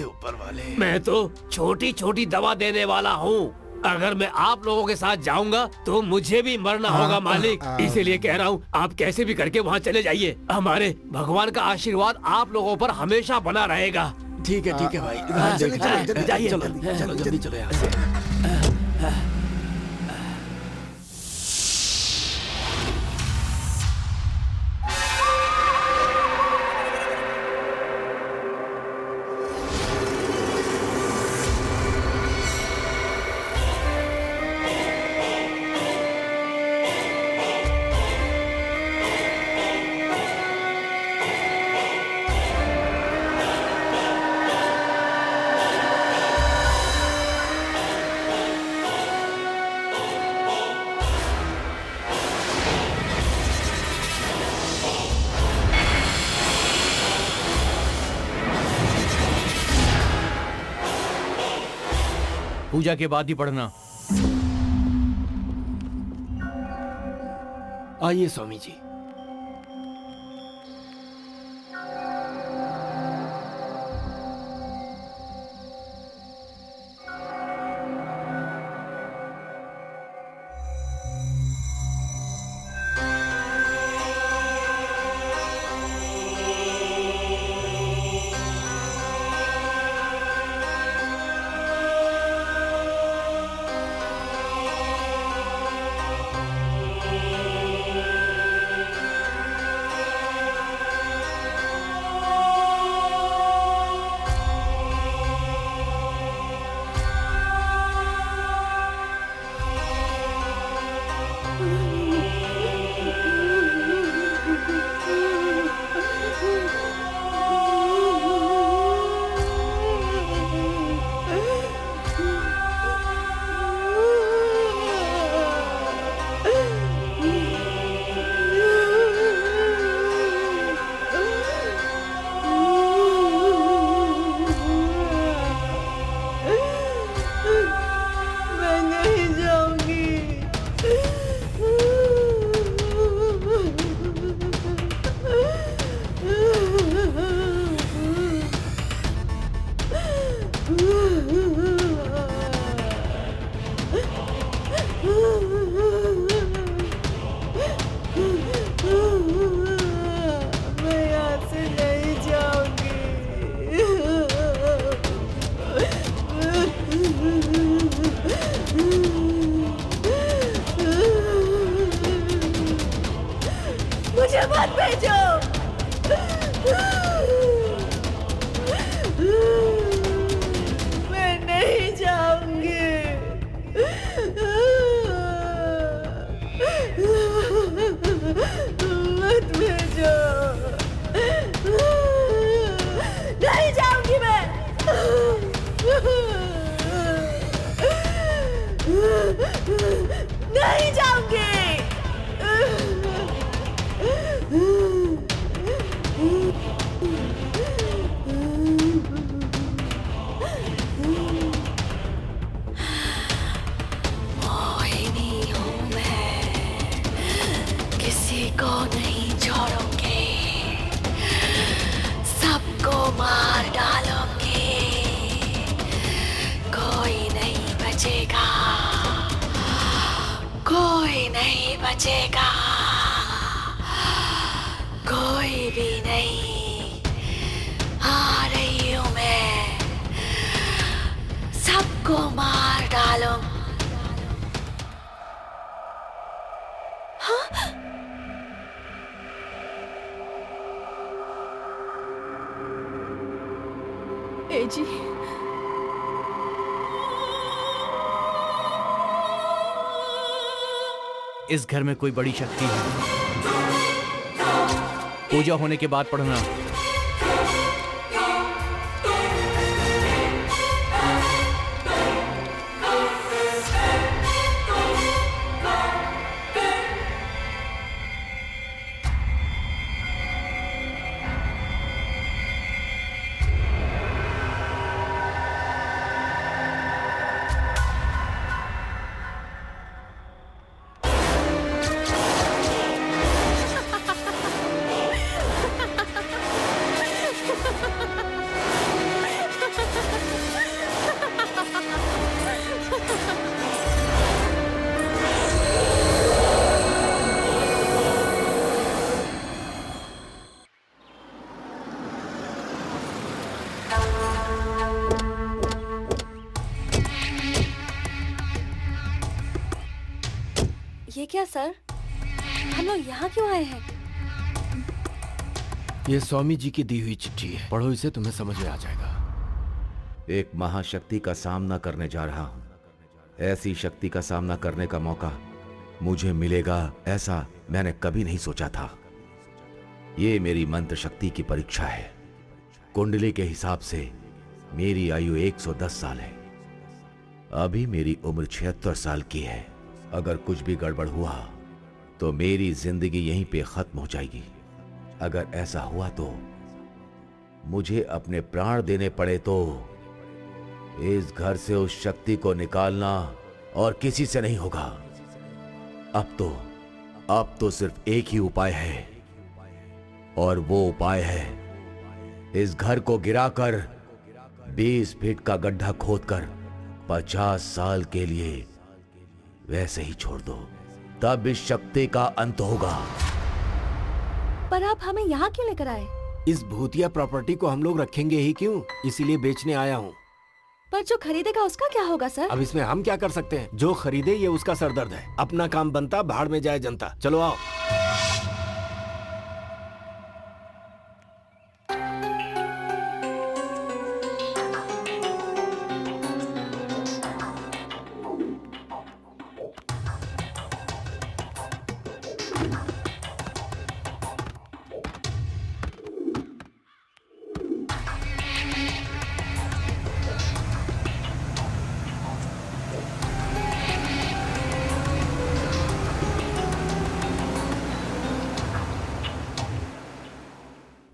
ऊपर वाले, मैं तो छोटी छोटी दवा देने वाला हूँ। अगर मैं आप लोगों के साथ जाऊंगा तो मुझे भी मरना होगा मालिक। इसीलिए कह रहा हूँ, आप कैसे भी करके वहाँ चले जाइए। हमारे भगवान का आशीर्वाद आप लोगों पर हमेशा बना रहेगा। ठीक है भाई। जाइए, चलो जल्दी चलो यहाँ से। पूजा के बाद ही पढ़ना। आइए स्वामी जी। मुझे मत भेजो। मैं नहीं जाऊंगी। मत भेजो। नहीं जाऊंगी मैं। नहीं जाऊंगी। मोहिनी हूँ मैं, किसी को नहीं छोड़ूंगी, सबको मार डालूंगी, कोई नहीं बचेगा, कोई नहीं बचेगा, कोई भी नहीं। आ रही हूँ मैं, सबको मार डालूं। ए जी, इस घर में कोई बड़ी शक्ति है। पूजा होने के बाद पढ़ना। ये क्या सर, हम लोग यहाँ क्यों आए हैं? ये स्वामी जी की दी हुई चिट्ठी है, पढ़ो इसे, तुम्हें समझ में आ जाएगा। एक महाशक्ति का सामना करने जा रहा हूं। ऐसी शक्ति का सामना करने का मौका मुझे मिलेगा, ऐसा मैंने कभी नहीं सोचा था। ये मेरी मंत्र शक्ति की परीक्षा है। कुंडली के हिसाब से मेरी आयु 110 साल है। अभी मेरी उम्र 76 साल की है। अगर कुछ भी गड़बड़ हुआ तो मेरी जिंदगी यहीं पे खत्म हो जाएगी। अगर ऐसा हुआ तो मुझे अपने प्राण देने पड़े तो इस घर से उस शक्ति को निकालना और किसी से नहीं होगा। अब तो सिर्फ एक ही उपाय है, और वो उपाय है इस घर को गिराकर 20 फीट का गड्ढा खोदकर 50 साल के लिए वैसे ही छोड़ दो, तब इस शक्ति का अंत होगा। पर आप हमें यहाँ क्यों लेकर आए? इस भूतिया प्रॉपर्टी को हम लोग रखेंगे ही क्यों, इसीलिए बेचने आया हूँ। पर जो खरीदेगा उसका क्या होगा सर? अब इसमें हम क्या कर सकते हैं? जो खरीदे ये उसका सरदर्द है। अपना काम बनता, भाड़ में जाए जनता। चलो आओ।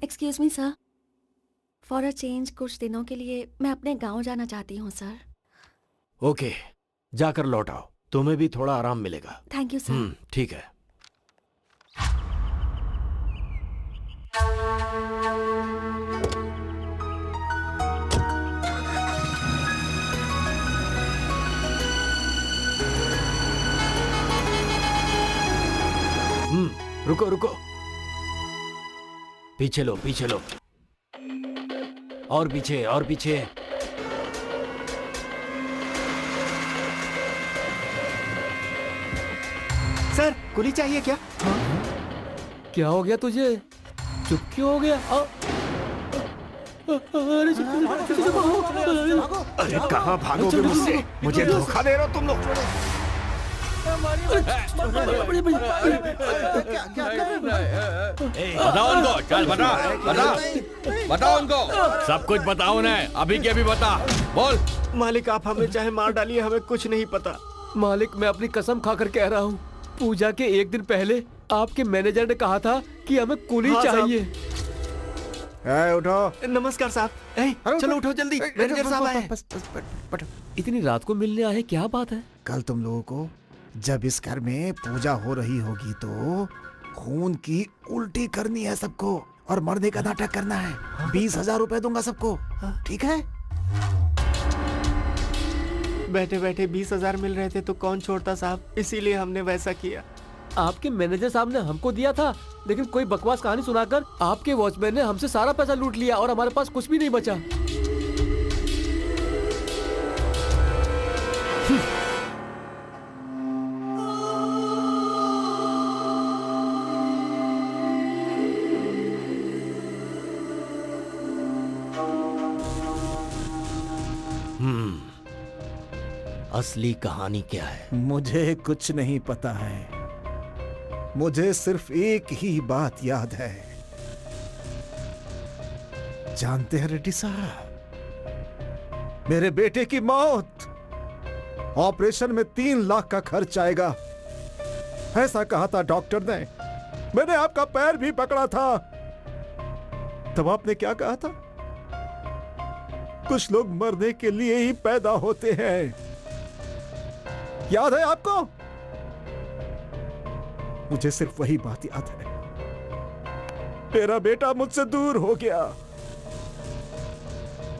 Excuse me sir, for a change कुछ दिनों के लिए मैं अपने गांव जाना चाहती हूँ सर। ओके, जाकर लौट आओ, तुम्हें भी थोड़ा आराम मिलेगा। Thank you sir. ठीक है। रुको रुको, पीछे लो, पीछे लो, और पीछे, और पीछे। सर, कुली चाहिए क्या? क्या हो गया तुझे? चुप क्यों हो गया? अरे कहाँ भागोगे मुझसे? मुझे धोखा दे रहे हो तुम लोग। बताओ उनको, चल बताओ उनको, सब कुछ बताओ उन्हें, अभी के अभी बता, बोल। मालिक आप हमें चाहे मार डालिए, हमें कुछ नहीं पता। मालिक मैं अपनी कसम खाकर कह रहा हूँ, पूजा के एक दिन पहले आपके मैनेजर ने कहा था कि हमें कुली हाँ, चाहिए। उठो। नमस्कार साहब। चलो उठो जल्दी, मैनेजर साहब आए। इतनी रात को मिलने आए, क्या बात है? कल तुम लोगों को जब इस घर में पूजा हो रही होगी तो खून की उल्टी करनी है सबको और मरने का नाटक करना है। 20,000 रुपए दूंगा सबको, ठीक है? बैठे बैठे 20,000 मिल रहे थे तो कौन छोड़ता साहब, इसीलिए हमने वैसा किया। आपके मैनेजर साहब ने हमको दिया था, लेकिन कोई बकवास कहानी सुनाकर आपके वॉचमैन ने हमसे सारा पैसा लूट लिया और हमारे पास कुछ भी नहीं बचा। असली कहानी क्या है? मुझे कुछ नहीं पता है, मुझे सिर्फ एक ही बात याद है। जानते हैं रेड्डी साहब, मेरे बेटे की मौत, ऑपरेशन में 3 लाख का खर्च आएगा, ऐसा कहा था डॉक्टर ने। मैंने आपका पैर भी पकड़ा था, तब आपने क्या कहा था? कुछ लोग मरने के लिए ही पैदा होते हैं, याद है आपको? मुझे सिर्फ वही बात याद है। मेरा बेटा मुझसे दूर हो गया,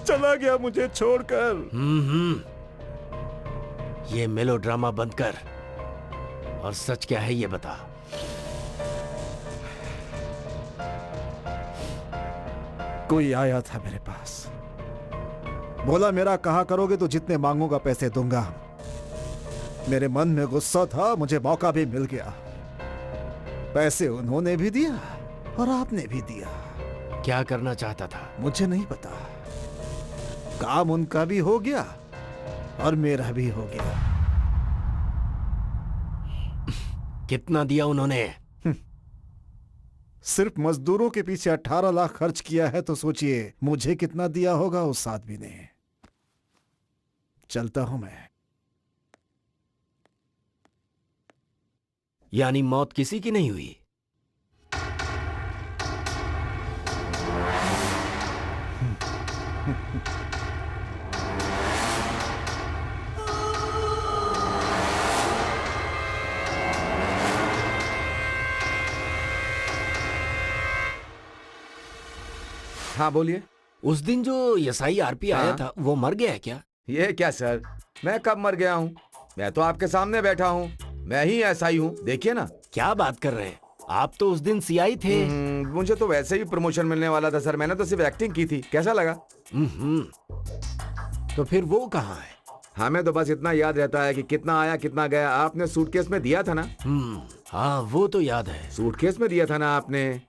चला गया मुझे छोड़कर। ये मेलोड्रामा बंद कर और सच क्या है ये बता। कोई आया था मेरे पास, बोला मेरा कहा करोगे तो जितने मांगूंगा पैसे दूंगा। मेरे मन में गुस्सा था, मुझे मौका भी मिल गया। पैसे उन्होंने भी दिया और आपने भी दिया। क्या करना चाहता था? मुझे नहीं पता, काम उनका भी हो गया और मेरा भी हो गया। कितना दिया उन्होंने? सिर्फ मजदूरों के पीछे 18 लाख खर्च किया है, तो सोचिए मुझे कितना दिया होगा उस आदमी ने। चलता हूं मैं। यानी मौत किसी की नहीं हुई? हाँ बोलिए। उस दिन जो एसआई आरपी आया हाँ? था वो मर गया है क्या? ये क्या सर, मैं कब मर गया हूँ? मैं तो आपके सामने बैठा हूँ, मैं ही ऐसा ही हूँ, देखिए ना। क्या बात कर रहे हैं, आप तो उस दिन सीआई थे। मुझे तो वैसे ही प्रमोशन मिलने वाला था सर, मैंने तो सिर्फ एक्टिंग की थी। कैसा लगा? तो फिर वो कहाँ है? हमें तो बस इतना याद रहता है कि कितना आया कितना गया। आपने सूटकेस में दिया था ना? हाँ वो तो याद है। सूटकेस में दिया था ना आपने?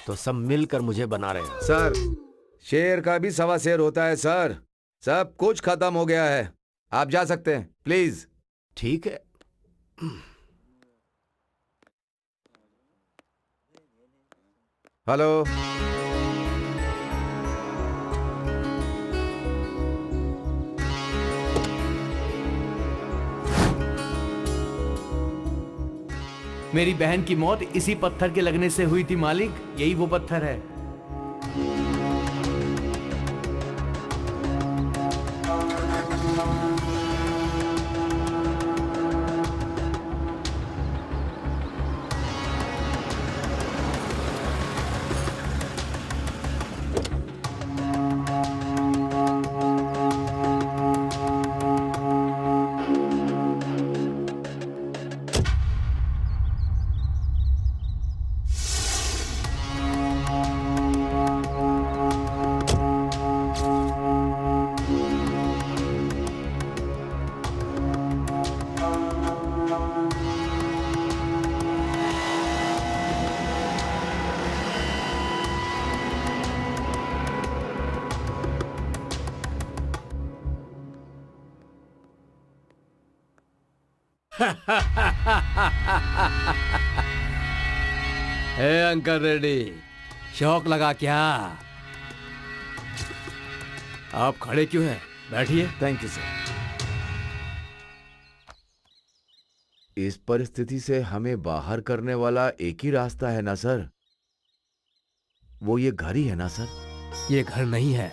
तो सब मिलकर मुझे बना रहे हैं। सर, शेर का भी 1.25 शेर होता है सर। सब कुछ खत्म हो गया है, आप जा सकते हैं प्लीज। ठीक है। हेलो, मेरी बहन की मौत इसी पत्थर के लगने से हुई थी मालिक, यही वो पत्थर है। अंकल रेड्डी, शौक लगा क्या? आप खड़े क्यों हैं? बैठिए। Thank you sir. इस परिस्थिति से हमें बाहर करने वाला एक ही रास्ता है ना सर, वो ये घर ही है ना सर? ये घर नहीं है,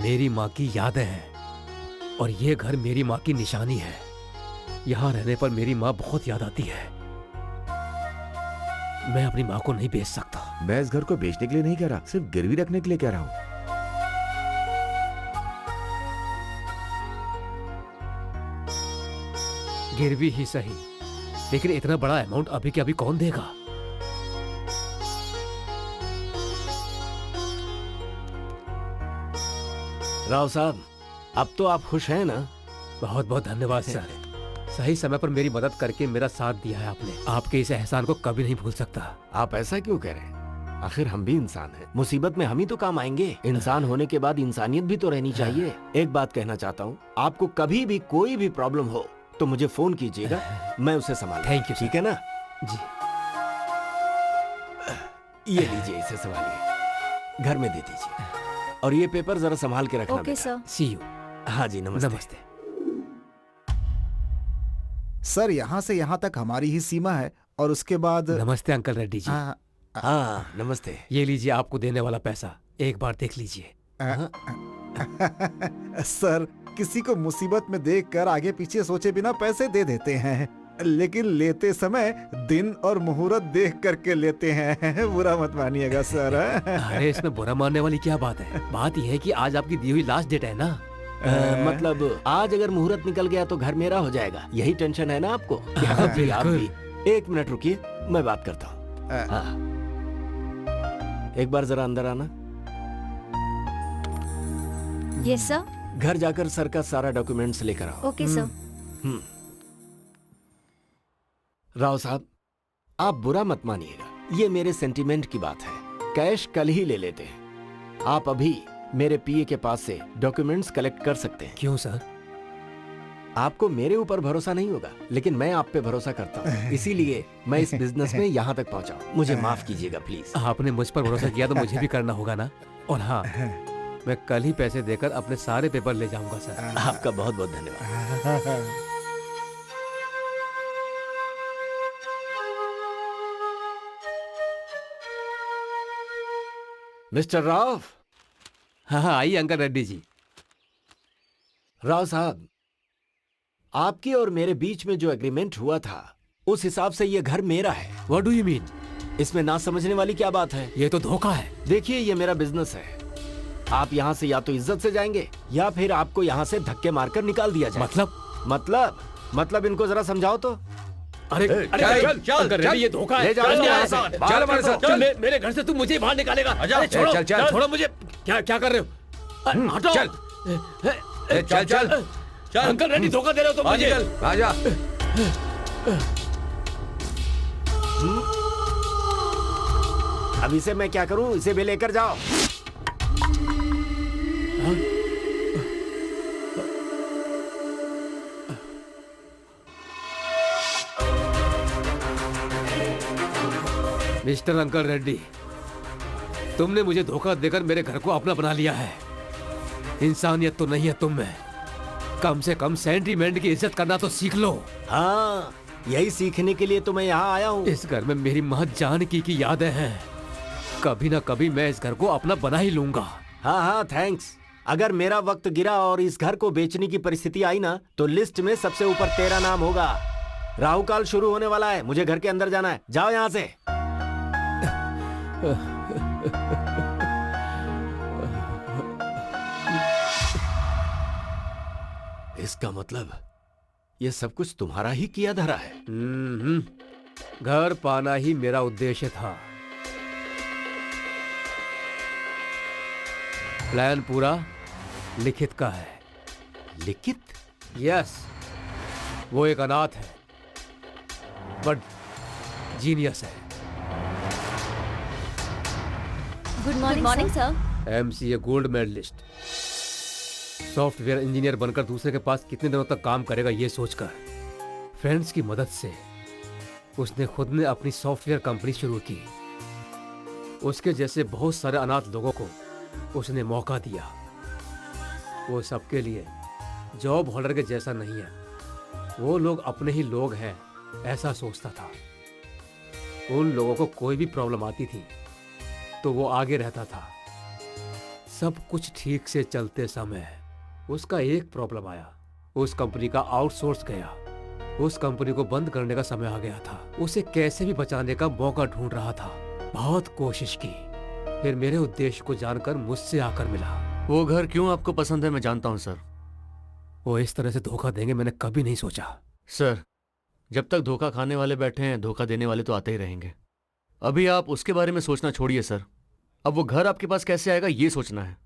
मेरी माँ की यादें हैं और ये घर मेरी माँ की निशानी है। यहाँ रहने पर मेरी माँ बहुत याद आती है। मैं अपनी माँ को नहीं बेच सकता। मैं इस घर को बेचने के लिए नहीं कह रहा, सिर्फ गिरवी रखने के लिए कह रहा हूँ। गिरवी ही सही, लेकिन इतना बड़ा अमाउंट अभी के अभी कौन देगा? राव साहब, अब तो आप खुश हैं ना? बहुत बहुत धन्यवाद सर। सही समय पर मेरी मदद करके मेरा साथ दिया है आपने। आपके इस एहसान को कभी नहीं भूल सकता। आप ऐसा क्यों कह रहे हैं? आखिर हम भी इंसान हैं। मुसीबत में हम ही तो काम आएंगे। इंसान होने के बाद इंसानियत भी तो रहनी चाहिए। एक बात कहना चाहता हूँ, आपको कभी भी कोई भी प्रॉब्लम हो तो मुझे फोन कीजिएगा, मैं उसे संभाल। Thank you. ठीक है ना जी। ये लीजिए, इसे संभालिए, घर में दे दीजिए। और ये पेपर जरा संभाल के रखना। Okay sir. See you. हाँ जी, नमस्ते। नमस्ते। सर यहाँ से यहाँ तक हमारी ही सीमा है और उसके बाद नमस्ते अंकल रेड्डी जी। हाँ नमस्ते। ये लीजिए आपको देने वाला पैसा, एक बार देख लीजिए। सर, किसी को मुसीबत में देखकर आगे पीछे सोचे बिना पैसे दे देते हैं, लेकिन लेते समय दिन और मुहूर्त देख करके लेते हैं। बुरा मत मानिएगा सर। अरे इसमें बुरा मानने वाली क्या बात है? बात यह है कि आज आपकी दी हुई लास्ट डेट है ना। मतलब आज अगर मुहूर्त निकल गया तो घर मेरा हो जाएगा, यही टेंशन है ना आपको? आप भी। एक मिनट रुकिए, मैं बात करता हूँ। एक बार जरा अंदर आना। Yes sir. घर जाकर सर का सारा डॉक्यूमेंट्स लेकर आओ। Okay sir. राव साहब, आप बुरा मत मानिएगा, ये मेरे सेंटीमेंट की बात है। कैश कल ही ले लेते हैं। आप अभी मेरे पीए के पास से डॉक्यूमेंट्स कलेक्ट कर सकते हैं। क्यों सर? आपको मेरे ऊपर भरोसा नहीं होगा, लेकिन मैं आप पे भरोसा करता हूँ, इसीलिए मैं इस बिजनेस में यहाँ तक पहुँचा हूँ। मुझे माफ कीजिएगा प्लीज। आपने मुझ पर भरोसा किया तो मुझे भी करना होगा ना। और हाँ, मैं कल ही पैसे देकर अपने सारे पेपर ले जाऊंगा सर। आपका बहुत बहुत धन्यवाद। मिस्टर राव। हाँ हाँ, आइए अंकल रेड्डी जी। राव साहब, आपके और मेरे बीच में जो एग्रीमेंट हुआ था, उस हिसाब से ये घर मेरा है। What do you mean? इसमें ना समझने वाली क्या बात है? ये तो धोखा है। देखिए, ये मेरा बिजनेस है। आप यहाँ से या तो इज्जत से जाएंगे या फिर आपको यहाँ से धक्के मारकर निकाल दिया जाए। मतलब इनको जरा समझाओ तो। अरे चल अंकल रेड्डी, ये धोखा है। ले जाओ यहाँ से। चल हमारे साथ। मेरे घर से तू मुझे बाहर निकालेगा? अरे चल। छोड़ो मुझे। क्या कर रहे हो? हटो। चल। अंकल रेड्डी, धोखा दे रहे हो तुम मुझे। आजा। अब इसे मैं क्या करूं? इसे भी लेकर जाओ। मिस्टर अंकल रेड्डी, तुमने मुझे धोखा देकर मेरे घर को अपना बना लिया है। इंसानियत तो नहीं है तुम में। कम से कम सेंटीमेंट की इज्जत करना तो सीख लो। हाँ, यही सीखने के लिए तो मैं यहाँ आया हूँ। इस घर में मेरी माँ जानकी की यादें हैं। कभी ना कभी मैं इस घर को अपना बना ही लूंगा। हाँ, थैंक्स। अगर मेरा वक्त गिरा और इस घर को बेचने की परिस्थिति आई ना, तो लिस्ट में सबसे ऊपर तेरा नाम होगा। राहु काल शुरू होने वाला है, मुझे घर के अंदर जाना है। जाओ यहाँ से। इसका मतलब ये सब कुछ तुम्हारा ही किया धरा है। घर पाना ही मेरा उद्देश्य था। प्लान पूरा लिखित का है। लिखित? यस, वो एक अनाथ है बट जीनियस है। Good morning sir. MCA gold medalist, software engineer बनकर दूसरे के पास कितने दिनों तक काम करेगा ये सोचकर फ्रेंड्स की मदद से उसने खुद ने अपनी सॉफ्टवेयर कंपनी शुरू की। उसके जैसे बहुत सारे अनाथ लोगों को उसने मौका दिया। वो सबके लिए जॉब होल्डर के जैसा नहीं है, वो लोग अपने ही लोग हैं ऐसा सोचता था। उन लोगों को कोई भी प्रॉब्लम आती थी तो वो आगे रहता था। सब कुछ ठीक से चलते समय उसका एक प्रॉब्लम आया। उस कंपनी का आउटसोर्स गया। उस कंपनी को बंद करने का समय आ गया था। उसे कैसे भी बचाने का मौका ढूंढ रहा था। बहुत कोशिश की, फिर मेरे उद्देश्य को जानकर मुझसे आकर मिला। वो घर क्यों आपको पसंद है मैं जानता हूँ सर। वो इस तरह से धोखा देंगे मैंने कभी नहीं सोचा। सर, जब तक धोखा खाने वाले बैठे हैं धोखा देने वाले तो आते ही रहेंगे। अभी आप उसके बारे में सोचना छोड़िए सर। अब वो घर आपके पास कैसे आएगा ये सोचना है।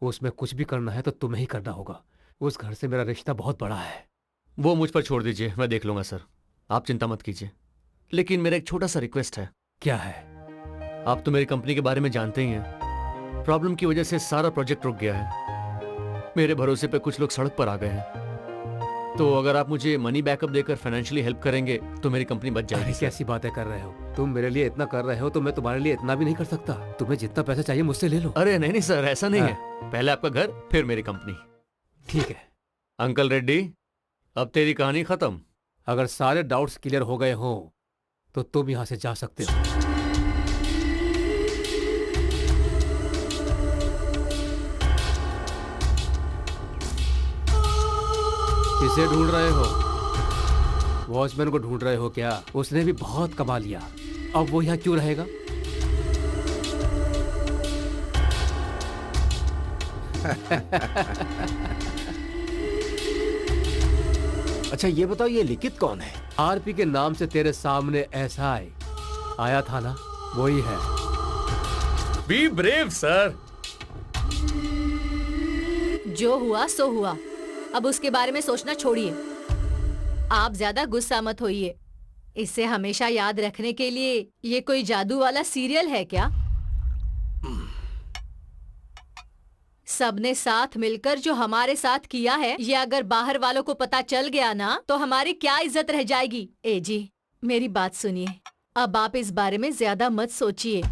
उसमें कुछ भी करना है तो तुम्हें ही करना होगा। उस घर से मेरा रिश्ता बहुत बड़ा है। वो मुझ पर छोड़ दीजिए, मैं देख लूंगा सर। आप चिंता मत कीजिए। लेकिन मेरा एक छोटा सा रिक्वेस्ट है। क्या है? आप तो मेरी कंपनी के बारे में जानते ही हैं। प्रॉब्लम की वजह से सारा प्रोजेक्ट रुक गया है। मेरे भरोसे पे कुछ लोग सड़क पर आ गए हैं। तो अगर आप मुझे मनी बैकअप देकर फाइनेंशियली हेल्प करेंगे तो मेरी कंपनी बच जाएगी। अरे कैसी बातें कर रहे हो तुम? मेरे लिए इतना कर रहे हो तो मैं तुम्हारे लिए इतना भी नहीं कर सकता। तुम्हें जितना पैसा चाहिए मुझसे ले लो। अरे नहीं नहीं सर, ऐसा नहीं है। पहले आपका घर फिर मेरी कंपनी। ठीक है अंकल रेड्डी, अब तेरी कहानी खत्म। अगर सारे डाउट्स क्लियर हो गए हो तो तुम यहाँ से जा सकते हो। किसे ढूंढ रहे हो? वॉचमैन को ढूंढ रहे हो क्या? उसने भी बहुत कमा लिया, अब वो यहाँ क्यों रहेगा? अच्छा ये बताओ, ये लिखित कौन है? आरपी के नाम से तेरे सामने एसआई आया था ना, वही है। Be brave sir. जो हुआ सो हुआ, अब उसके बारे में सोचना छोड़िए। आप ज्यादा गुस्सा मत होइए। इसे हमेशा याद रखने के लिए ये कोई जादू वाला सीरियल है क्या? सबने साथ मिलकर जो हमारे साथ किया है, ये अगर बाहर वालों को पता चल गया ना तो हमारी क्या इज्जत रह जाएगी। ए जी, मेरी बात सुनिए। अब आप इस बारे में ज्यादा मत सोचिए।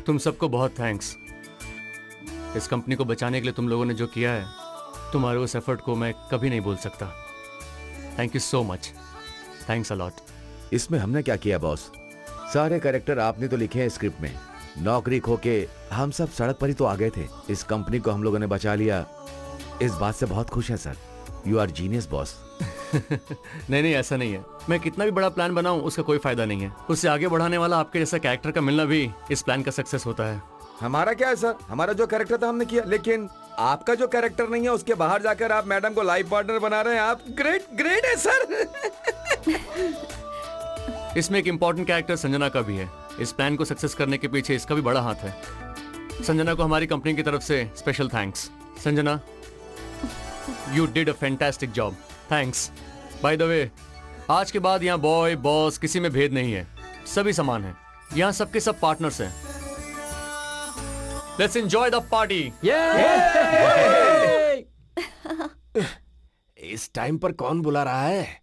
तुम सबको बहुत थैंक्स। इस कंपनी को बचाने के लिए तुम लोगों ने जो किया है, तुम्हारे उस एफर्ट को मैं कभी नहीं भूल सकता। Thank you so much. Thanks a lot. इसमें हमने क्या किया बॉस? सारे कैरेक्टर आपने तो लिखे हैं स्क्रिप्ट में। नौकरी खो के हम सब सड़क पर ही तो आ गए थे। इस कंपनी को हम लोगों ने बचा लिया, इस बात से बहुत खुश है sir. You are genius boss. नहीं नहीं, ऐसा नहीं है। मैं कितना भी बड़ा प्लान बनाऊं उसका कोई फायदा नहीं है। उससे आगे बढ़ाने वाला आपके जैसा कैरेक्टर का मिलना भी इस प्लान का सक्सेस होता है। हमारा क्या है सर, हमारा जो कैरेक्टर था हमने किया, लेकिन आपका जो कैरेक्टर नहीं है उसके बाहर जाकर आप मैडम को लाइफ पार्टनर बना रहे हैं। आप ग्रेट ग्रेट है सर। इसमें एक इम्पोर्टेंट कैरेक्टर संजना का भी है। इस प्लान को सक्सेस करने के पीछे इसका भी बड़ा हाथ है। संजना को हमारी कंपनी की तरफ से special thanks. Sanjana, you did a fantastic job. Thanks. By the way, आज के बाद यहाँ बॉय बॉस किसी में भेद नहीं है, सभी समान हैं। यहाँ सबके सब पार्टनर्स हैं। Let's enjoy the party. इस टाइम पर कौन बुला रहा है?